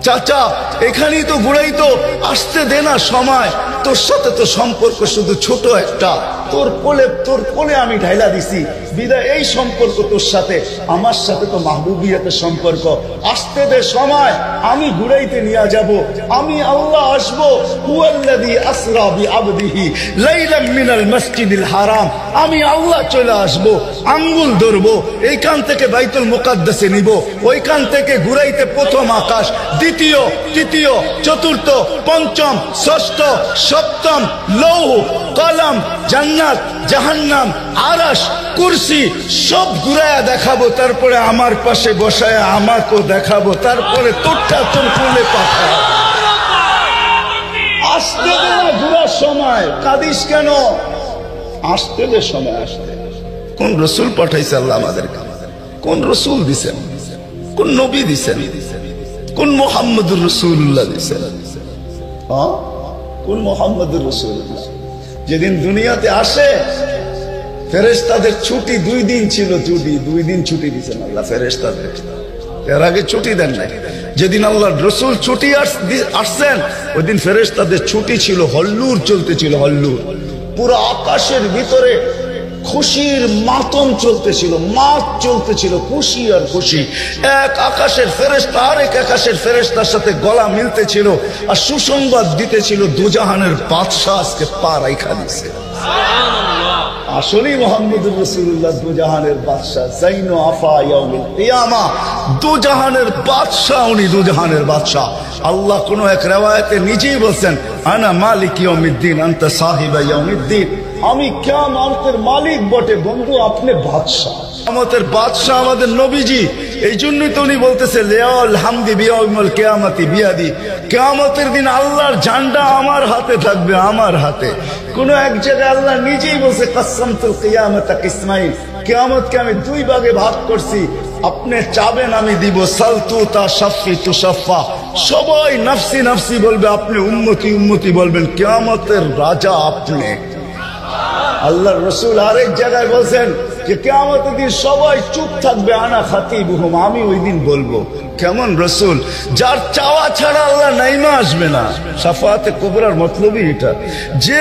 Speaker 1: চাচা, এখানেই তো ঘুরাইতো। আসতে দে না সময়, তোর সাথে তো সম্পর্ক শুধু ছোট একটা, তোর কোলে আমি ঢাইলা দিছি বিদায়। এই সম্পর্ক তোর সাথে, আমার সাথে তো মাহবুবিয়াতের সম্পর্ক। আসতে দে সময়, আমি ঘুরাইতে নিয়ে যাব, আমি আল্লাহ আসবো। হুয়াল্লাযী আসরা বিআবদিহি লাইলাম মিনাল মসজিদিল হারাম, আমি আল্লাহ চলে আসবো, আঙ্গুল ধরবো, এইখান থেকে বাইতুল মুকাদ্দাসে নিব, ওইখান থেকে ঘুরাইতে প্রথম আকাশ, দ্বিতীয়, তৃতীয়, চতুর্থ, পঞ্চম, ষষ্ঠ, সপ্তম, লৌহ, কলম, জান্নাত, জাহান্নাম, আরশ, কুরসি সব ঘুরায়া দেখাবো। তারপরে আমার পাশে বসায় আমাকেও দেখাবো, তারপরে তোরটা তোর কোলে পাঠাবো। আসতে দে না ঘুরার সময়, কাঁদিস কেন? আসতে দে সময়, আসতে। কোন রসুল পাঠাইছে আল্লাহ আমাদেরকে? কোন রসুল দিছেন? কোন নবী দিছেন? কোন মুহাম্মদুর রাসূলুল্লাহ দিছেন? কোন মুহাম্মদুর রাসূলুল্লাহ? যেদিন দুনিয়াতে আসে ফেরেশতাদের ছুটি 2 দিন ছিল, 2 দিন ছুটি দিয়েছেন আল্লাহ ফেরেশতাদের, এর আগে ছুটি দেন নাই। যেদিন আল্লাহর রাসূল ছুটি আসছেন ওই দিন ফেরেশতাদের ছুটি ছিল, হল্লুর চলতেছিল, হল্লুর। পুরো আকাশের ভিতরে খুশির মাতম চলতেছিল, মাত চলতেছিল, খুশি আর খুশি। এক আকাশের ফেরেশতা আরেক আকাশের ফেরেশতার সাথে গলা মিলতেছিল আর সুসংবাদ দিতেছিল, দুজাহানের বাদশা আজকে পা রাইখা দিছে। আসলেই মুহাম্মদুর রাসূলুল্লাহ দুজাহানের বাদশা, জাইনু আফা ইয়াউমিল কিয়ামা, দুজাহানের বাদশা, উনি দুজাহানের বাদশা। আল্লাহ কোন এক রিওয়ায়াতে নিজেই বলছেন, আনা মালিক ইয়াউমিদ্দিন আনতা সাহিবা ইয়াউমিদ্দিন, আমি কিয়ামতের মালিক বটে বন্ধু, আপনি বাদশা। কিয়ামতের বাদশা আমাদের নবীজি। এই জন্যই তো উনি বলতেছে, লিয়াল হামদি বিয়াউমিল কিয়ামতি বিয়াদি, কিয়ামতের দিন আল্লাহর ঝান্ডা আমার হাতে থাকবে, আমার হাতে। কোন এক জায়গায় আল্লাহ নিজেই বলছে, কাসসামতুল কিয়ামাতা কিসমাইন, কিয়ামতকে আমি 2 ভাগে ভাগ করছি, আপনি চাবেন আমি দিব, সালতুতা শাফি তুশাফা, সবাই নফসি নফসি বলবে, আপনি উম্মতি উম্মতি বলবেন, কিয়ামতের রাজা আপনি। আল্লাহর রাসূল আরেক জায়গায় বলছেন যে কিয়ামতের দিন সবাই চুপ থাকবে, আনা খাতিবুহুম, আমি ওই দিন বলবো। কেমন রাসূল? যার চাওয়া ছাড়া আল্লাহ নাইমা আসবে না। শাফাআতে কুবরার মতলবই এটা, যে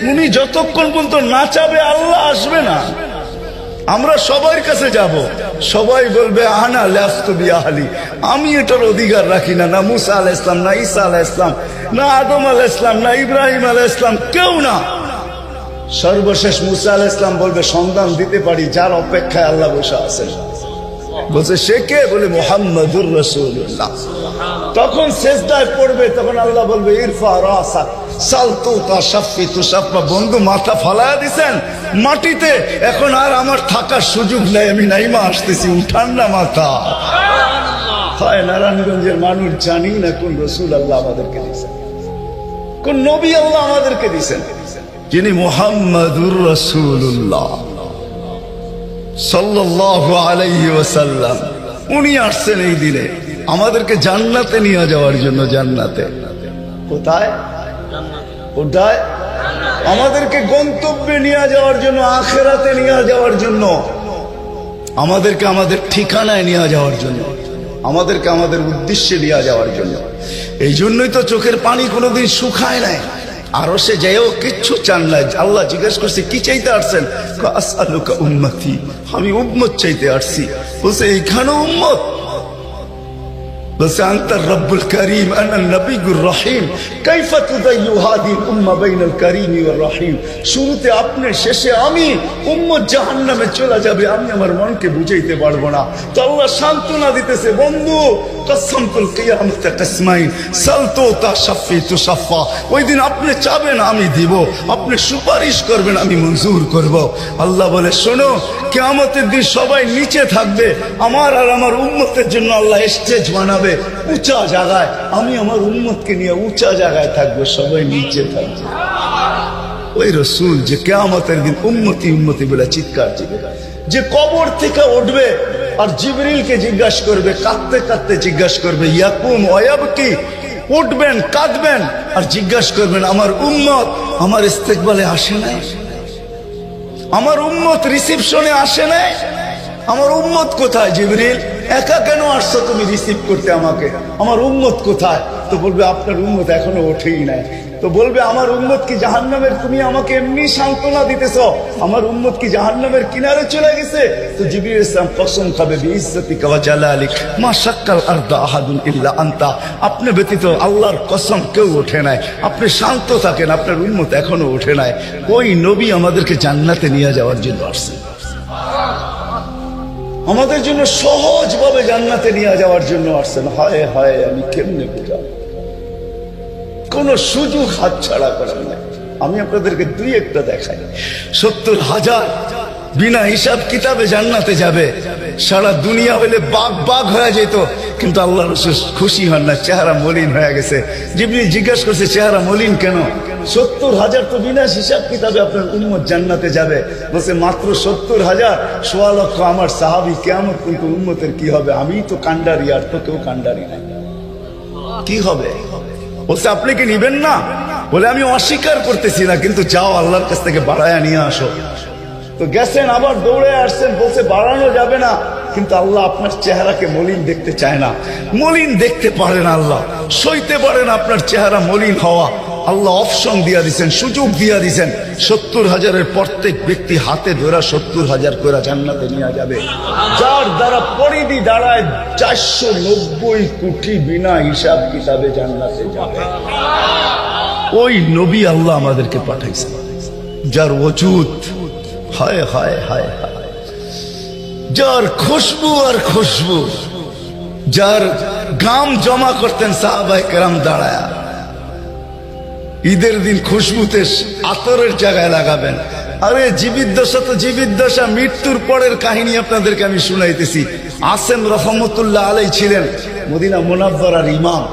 Speaker 1: উনি যতক্ষণ পর্যন্ত না চাবে আল্লাহ আসবে না। আমরা সবার কাছে যাব, সবাই বলবে আনা লাস্তু বিআহলি, আমি এটার অধিকার রাখি না। না মুসা আলাইহিস সালাম, না ঈসা আলাইহিস সালাম, না আদম আলাইহিস সালাম, না ইব্রাহিম আলাইহিস সালাম, কেউ না। সর্বশেষ মুসা আলাইহিস সালাম বলবে, সন্ধান দিতে পারি যার অপেক্ষায় আল্লাহ বসে আছেন। বলছে সে কে? বলে মুহাম্মদুর রাসূলুল্লাহ। তখন সিজদায় পড়বে, তখন আল্লাহ বলবে, ইরফা রাসাক সালতুতা শাফি তুশাফা, বন্ধু মাথা ফালায়া দিছেন মাটিতে, এখন আর আমার থাকার সুযোগ নাই, আমি নাইমা আসতেছি, উঠান না মাথা। হয় নারায়ণগঞ্জের মানুষ জানি না কোন রাসূল আল্লাহ আমাদেরকে দিয়েছেন, কোন নবী আল্লাহ আমাদেরকে দিয়েছেন, যিনি মুহাম্মদুর রাসূলুল্লাহ সাল্লাল্লাহু আলাইহি ওয়াসাল্লাম। উনি আসছেন এই দিনে, আমাদেরকে জান্নাতে নিয়ে যাওয়ার জন্য। জান্নাতে কোথায়? কোথায়? আমাদেরকে গন্তব্যে নিয়ে যাওয়ার জন্য, আখিরাতে নিয়ে যাওয়ার জন্য, আমাদেরকে আমাদের ঠিকানায় নিয়ে যাওয়ার জন্য, আমাদেরকে আমাদের উদ্দেশ্যে নিয়ে যাওয়ার জন্য। এই জন্যই তো চোখের পানি কোনোদিন শুকায় নাই। আরো সে যাইও কিচ্ছু চান না। আল্লাহ জিজ্ঞেস করছে কি চাইতে আসছেন? আসআলুকা উম্মতি, আমি উম্মত চাইতে আসছি। বলছে এইখানেও উম্মত? বলছে আনতার রব্বুল করিম আনা নবিয়ুর রহিম কাইফা তুদাইয়ু হাদিল উম্মাহ বাইনাল করিম ওয়ার রহিম। শুরুতে আপনি, শেষে আমি। উম্মত জাহান্নামে চলে যাবে, আমি আমার মনকে বুঝাইতে পারবো না। তো আল্লাহ সান্ত্বনা দিতেছে, বন্ধু কসমতুল কিয়ামত তাসমাইন সালতু তাশফি তুশফা। ওই দিন আপনি চাবেন আমি দিব, আপনি সুপারিশ করবেন আমি মঞ্জুর করব। আল্লাহ বলে শোনো, কিয়ামতের দিন সবাই নিচে থাকবে, আমার আর আমার উম্মতের জন্য আল্লাহ স্টেজ বানাবে উঁচা জায়গায়। আমি আমার উম্মতকে নিয়ে উঁচা জায়গায় থাকবো, সবাই নিচে থাকবে। ওই রসুল যে কিয়ামতের দিন উম্মতি উম্মতি বলে চিৎকার দিবে, যে কবর থেকে উঠবে আর জিবরিলকে জিজ্ঞাসা করবে, কাঁদতে কাঁদতে জিজ্ঞাসা করবে ইয়াকুম ওয়ায়াবকি, উঠবেন কাঁদবেন আর জিজ্ঞাসা করবেন আমার উম্মত আমার ইস্তেকবালে আসে নাই, আমার উম্মত রিসিপশনে আসে নাই, আমার উম্মত কোথায়? জিবরিল একা কেন আসছো তুমি রিসিভ করতে আমাকে? আমার উম্মত কোথায়? তো বলবে আপনার উম্মত এখনো ওঠেই নাই। তো বলবে আমার উম্মত কি জাহান্নামের? তুমি আমাকে এমনি সান্ত্বনা দিতেছো, আমার উম্মত কি জাহান্নামের কিনারে চলে গেছে? তো জিবরিল ইসলাম কসম খাবে বিইজ্জতিকা ওয়া জালালিক মা শাক্কাল আরদা আহাদুন ইল্লা আনতা, আপনি ব্যতীত আল্লাহর কসম কেউ ওঠে নাই। আপনি শান্ত থাকেন, আপনার উম্মত এখনো ওঠে নাই। ওই নবী আমাদেরকে জান্নাতে নিয়ে যাওয়ার জন্য আসছে, আমাদের জন্য সহজভাবে জান্নাতে নিয়ে যাওয়ার জন্য আসছেন। হায় হায়, আমি কেমনে বুঝাবো? কোন সুযোগ হাত ছাড়া করার নাই। আমি আপনাদেরকে দুই একটা দেখাই। 70,000 বিনা হিসাব কিতাবে জান্নাতে যাবে। সারা দুনিয়া হইলে বাঘ বাঘ হয়ে যেত, কিন্তু আল্লাহ রাসূল খুশি হন না, চেহারা মলিন হয়ে গেছে। জিবরিল জিজ্ঞাসা করছে চেহারা মলিন কেন? 70,000 তো বিনা হিসাব কিতাবে আপনার উম্মত জান্নাতে যাবে। বলছে মাত্র 70,000, 1.25 লক্ষ আমার সাহাবী, কিয়ামত কিন্তু উম্মতের কি হবে? আমি তো কান্ডারি, আর তো কেউ কান্ডারি নাই, কি হবে? বলছে আপনি কি নিবেন না? বলে আমি অস্বীকার করতেছি না, কিন্তু যাও আল্লাহর কাছ থেকে বাড়ায়া নিয়ে আসো। তো গেছেন, আবার দৌড়ে আসছেন, বলছে বাড়ানো যাবে না, কিন্তু আল্লাহ আপনার চেহারাকে মলিন দেখতে চায় না, মলিন দেখতে পারেন আল্লাহ, সইতে পারেন আপনার চেহারা মলিন হওয়া। আল্লাহ অপশন দিয়া দিচ্ছেন, সুযোগ দিয়া দিচ্ছেন। 70,000-এর প্রত্যেক ব্যক্তি হাতে ধরা 70,000 করে জান্নাতে নিয়ে যাবে, যার দ্বারা পরিধি দাঁড়ায় 490 কোটি বিনা হিসাব কিতাবে জান্নাতে যাবে। ওই নবী আল্লাহ আমাদেরকে পাঠাইছে, যার ওজুদ হায় হায় হায় হায়, যার খুশবু আর খুশবু, যার গাম জমা করতেন সাহাবায়ে কেরাম দাঁড়ায়া। ঈদের দিন খুশবুতে আতরের জায়গায় লাগাবেন। আরে জীবিদ্দশা তো জীবিদ্দশা, মৃত্যুর পরের কাহিনী আপনাদেরকে আমি শুনাইতেছি। আসেম রহমতুল্লাহ আলাইহি ছিলেন মদিনা মুনাওয়ারার ইমাম।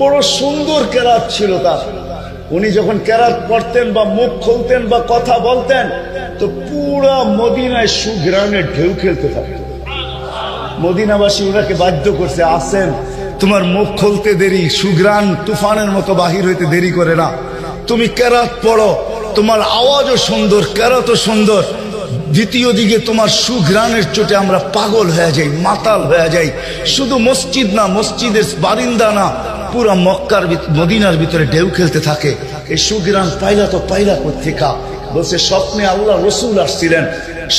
Speaker 1: বড় সুন্দর কেরাত ছিল তার। উনি যখন কেরাত পড়তেন বা মুখ খুলতেন বা কথা বলতেন, তো পুরা মদিনায় সুঘ্রাণের ঢেউ খেলতে থাকত। মদিনাবাসী ওনাকে বাধ্য করছে, আসেন তোমার মুখ খুলতে দেরি, সুঘ্রাণ তুফানের মতো বাহির হইতে দেরি করে না, তুমি কেরাত পড়ো, তোমার আওয়াজও সুন্দর, কেরাতও সুন্দর, দ্বিতীয় দিকে তোমার সুঘ্রাণের চোটে আমরা পাগল হয়ে যাই, মাতাল হয়ে যাই। শুধু মসজিদ না, মসজিদের বারিন্দা না, পুরা মক্কার মদিনার ভিতরে ঢেউ খেলতে থাকে। এই সুঘ্রাণ পাইলা তো পাইলা কোত্থেকা? বলছে স্বপ্নে আল্লাহ রসুল আসছিলেন,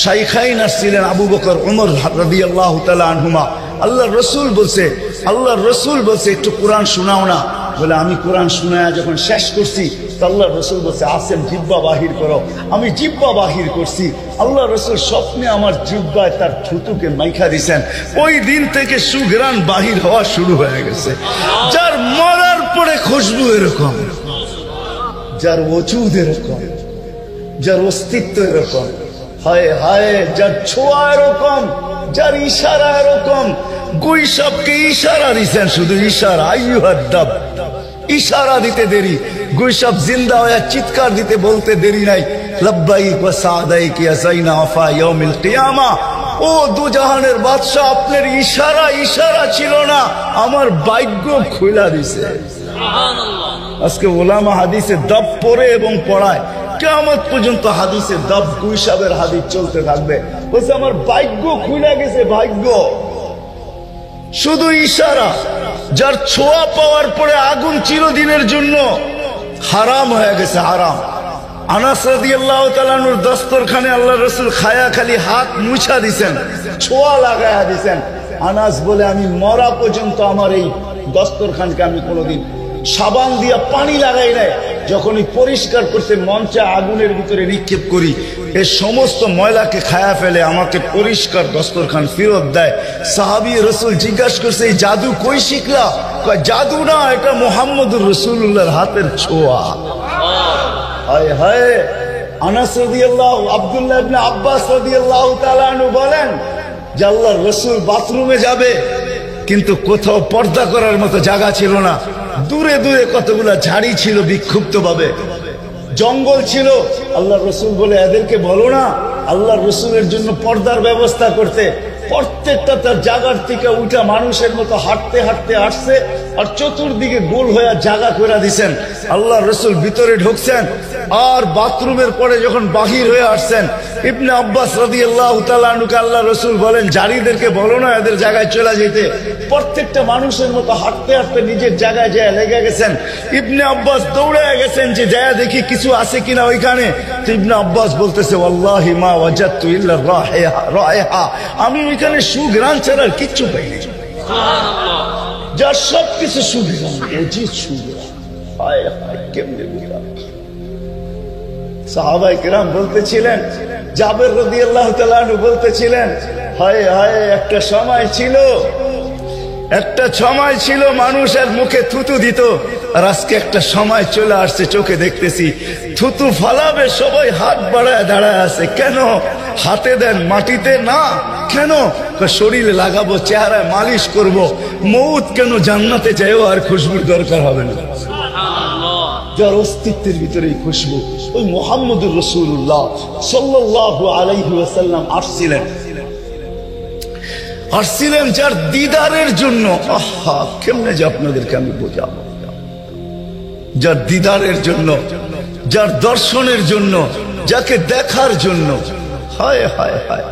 Speaker 1: শাইখাইন আসছিলেন, আবু বকর ওমর রাদিয়াল্লাহু তাআলা আনহুমা। আল্লাহ রসুল বলছে একটু কোরআন শোনাও না। বলে আমি কোরআন শোনায়া যখন শেষ করছি, তো আল্লাহ রসুল বলছে আসেন জিব্বা বাহির করো। আমি জিব্বা বাহির করছি, আল্লাহ রসুল স্বপ্নে আমার জিব্বায় তার থুতুকে মাইখা দিছেন। ওই দিন থেকে সুঘ্রাণ বাহির হওয়া শুরু হয়ে গেছে। যার মরার পরে খুশবু এরকম, যার ওজুদ এরকম, যার অস্তিত্ব এরকম, হায় হায়, যার ছোঁয়া এরকম, যার ইশারা এরকম। গুইসাবকে ইশারা দিচ্ছেন, শুধু ইশারা, আইয়ুহাদ্দাব, ইশারা দিতে দেরি। গুইসাব জিন্দা হয়ে চিৎকার দিতে বলতে দেরি নাই, লাব্বাইক ওয়া সাদাইক ইয়া যাইনা ওয়াফা ইয়াউমিল কিয়ামা। ও দুজাহানের বাদশাহ, আপনার ইশারা ইশারা ছিল না, আমার ভাগ্য খুলা দিছে। আজকে ওলামা হাদিসে দব পড়ে এবং পড়ায়, কিয়ামত পর্যন্ত হাদিসে দব গুইসাবের হাদিস চলতে থাকবে। বলছে আমার ভাগ্য খুলে গেছে, ভাগ্য। শুধু ইশারা, যার ছোঁয়া পাওয়ার পরে আগুন চিরদিনের জন্য হারাম হয়ে গেছে, হারাম। আনাস রাদিয়াল্লাহু তাআলা আনহুর দস্তরখানে আল্লাহ রাসূল খায়া খালি হাত মুছা দিছেন, ছোঁয়া লাগায়া দিছেন। আনাস বলে আমি মরা পর্যন্ত আমার এই দস্তরখানকে আমি কোনোদিন সাবান দিয়া পানি লাগাই নাই। যখনই পরিষ্কার করতে মঞ্চে আগুনের ভিতরে নিক্ষেপ করি, এই সমস্ত ময়লাকে খায়া ফেলে, আমাকে পরিষ্কার দস্তরখান ফেরত দেয়। সাহাবী রাসূল জিজ্ঞাসা করছে, এই জাদু কই শিখলা? কয় জাদু না, এটা মুহাম্মদুর রাসূলুল্লাহর হাতের ছোঁয়া। হায় হায়। আনাস রাদিয়াল্লাহু, আব্দুল্লাহ ইবনে আব্বাস রাদিয়াল্লাহু তাআলা আনহু বলেন যে আল্লাহর রাসূল বাথরুমে যাবে, কিন্তু কোথাও পর্দা করার মতো জায়গা ছিল না। দূরে দূরে কতগুলা ঝাড়ি ছিল, বিক্ষুব্ধ ভাবে জঙ্গল ছিল। আল্লাহর রাসূল বলে এদেরকে বলো না আল্লাহর রাসূলের জন্য পর্দার ব্যবস্থা করতে। প্রত্যেকটা তার জায়গার থেকে উঠা মানুষের মতো হাঁটতে হাঁটতে আসছে, আর চতুর্দিকে গোল হয়ে জায়গা করে দিছেন। আল্লাহর রাসূল ভিতরে ঢুকছেন, আর বাথরুমের পরে যখন বাহির হয়ে আসছেন, ইবনে আব্বাস রাদিয়াল্লাহু তাআলা আনহুকে আল্লাহর রাসূল বলেন জারিদেরকে বলো না এদের জায়গায় চলে যেতে। প্রত্যেকটা মানুষের মতো হাঁটতে হাঁটতে নিজের জায়গায় যায় লেগে গেছেন। ইবনে আব্বাস দৌড়ে গেছেন যে যায় দেখি কিছু আছে কিনা ওইখানে। তো ইবনে আব্বাস বলতেছে ওয়াল্লাহি মা ওয়াজাদতু ইল্লা রায়হা, আমি ওইখানে সুঘ্রাণ ছাড়া আর কিচ্ছু পাইনি। সুবহানাল্লাহ, যার সবকিছু সুঘ্রাণ, অজিত সুঘ্রাণ। হায় হায়, কেমনে বুঝা। সাহাবায়ে কেরাম বলতেছিলেন, জাবের রাদিয়াল্লাহু তাআলা আনহু বলতেছিলেন, হায় হায়, একটা সময় ছিল মানুষের মুখে থুতু দিত, আর আজকে একটা সময় চলে আসছে চোখে দেখতেছি থুতু ফালাবে সবাই হাত বাড়ায় দাঁড়ায় আছে। কেন? হাতে দেন, মাটিতে না। কেন? শরীরে লাগাবো, চেহারায় মালিশ করব। মৌত কেন? জান্নাতে যাইও আর খুশবুর দরকার হবে না। যার অস্তিত্বের ভিতরে খুশবু, ওই মুহাম্মদুর রাসূলুল্লাহ সাল্লাল্লাহু আলাইহি ওয়াসাল্লাম আসছিলেন যার দিদারের জন্য। আহা, কেমনে যে আপনাদেরকে আমি বোঝাবো। যার দিদারের জন্য, যার দর্শনের জন্য, যাকে দেখার জন্য। হায় হায় হায়।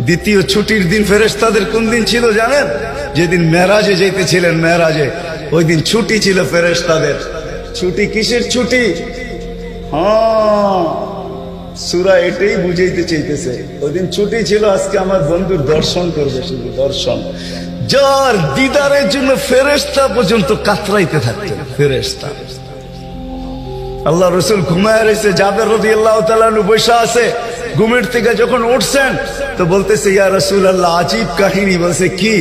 Speaker 1: দ্বিতীয় ছুটির দিন ফেরেশতাদের কোন দিন ছিল জানেন? যেদিন মেরাজে যেতেছিলেন, মেরাজে ওই দিন ছুটি ছিল ফেরেশতাদের। ছুটি কিসের ছুটি? হ্যাঁ, সূরা এটাই বুঝাইতে চাইতেছে। ওই দিন ছুটি ছিল, আজকে আমার বন্ধুর দর্শন করবে, শুধু দর্শন। যার দিদারের জন্য ফেরেশতা পর্যন্ত কাতরাইতে থাকতেন, ফেরেশতা। আল্লাহ রাসূল ঘুমায় রয়েছে, জাবের রাদিয়াল্লাহু তাআলা আনহু বসে আছে। ঘুমের থেকে যখন উঠছেন তো বলতেছে, ইয়া রাসূলুল্লাহ, আজীব কাহিনী। বলছে কি?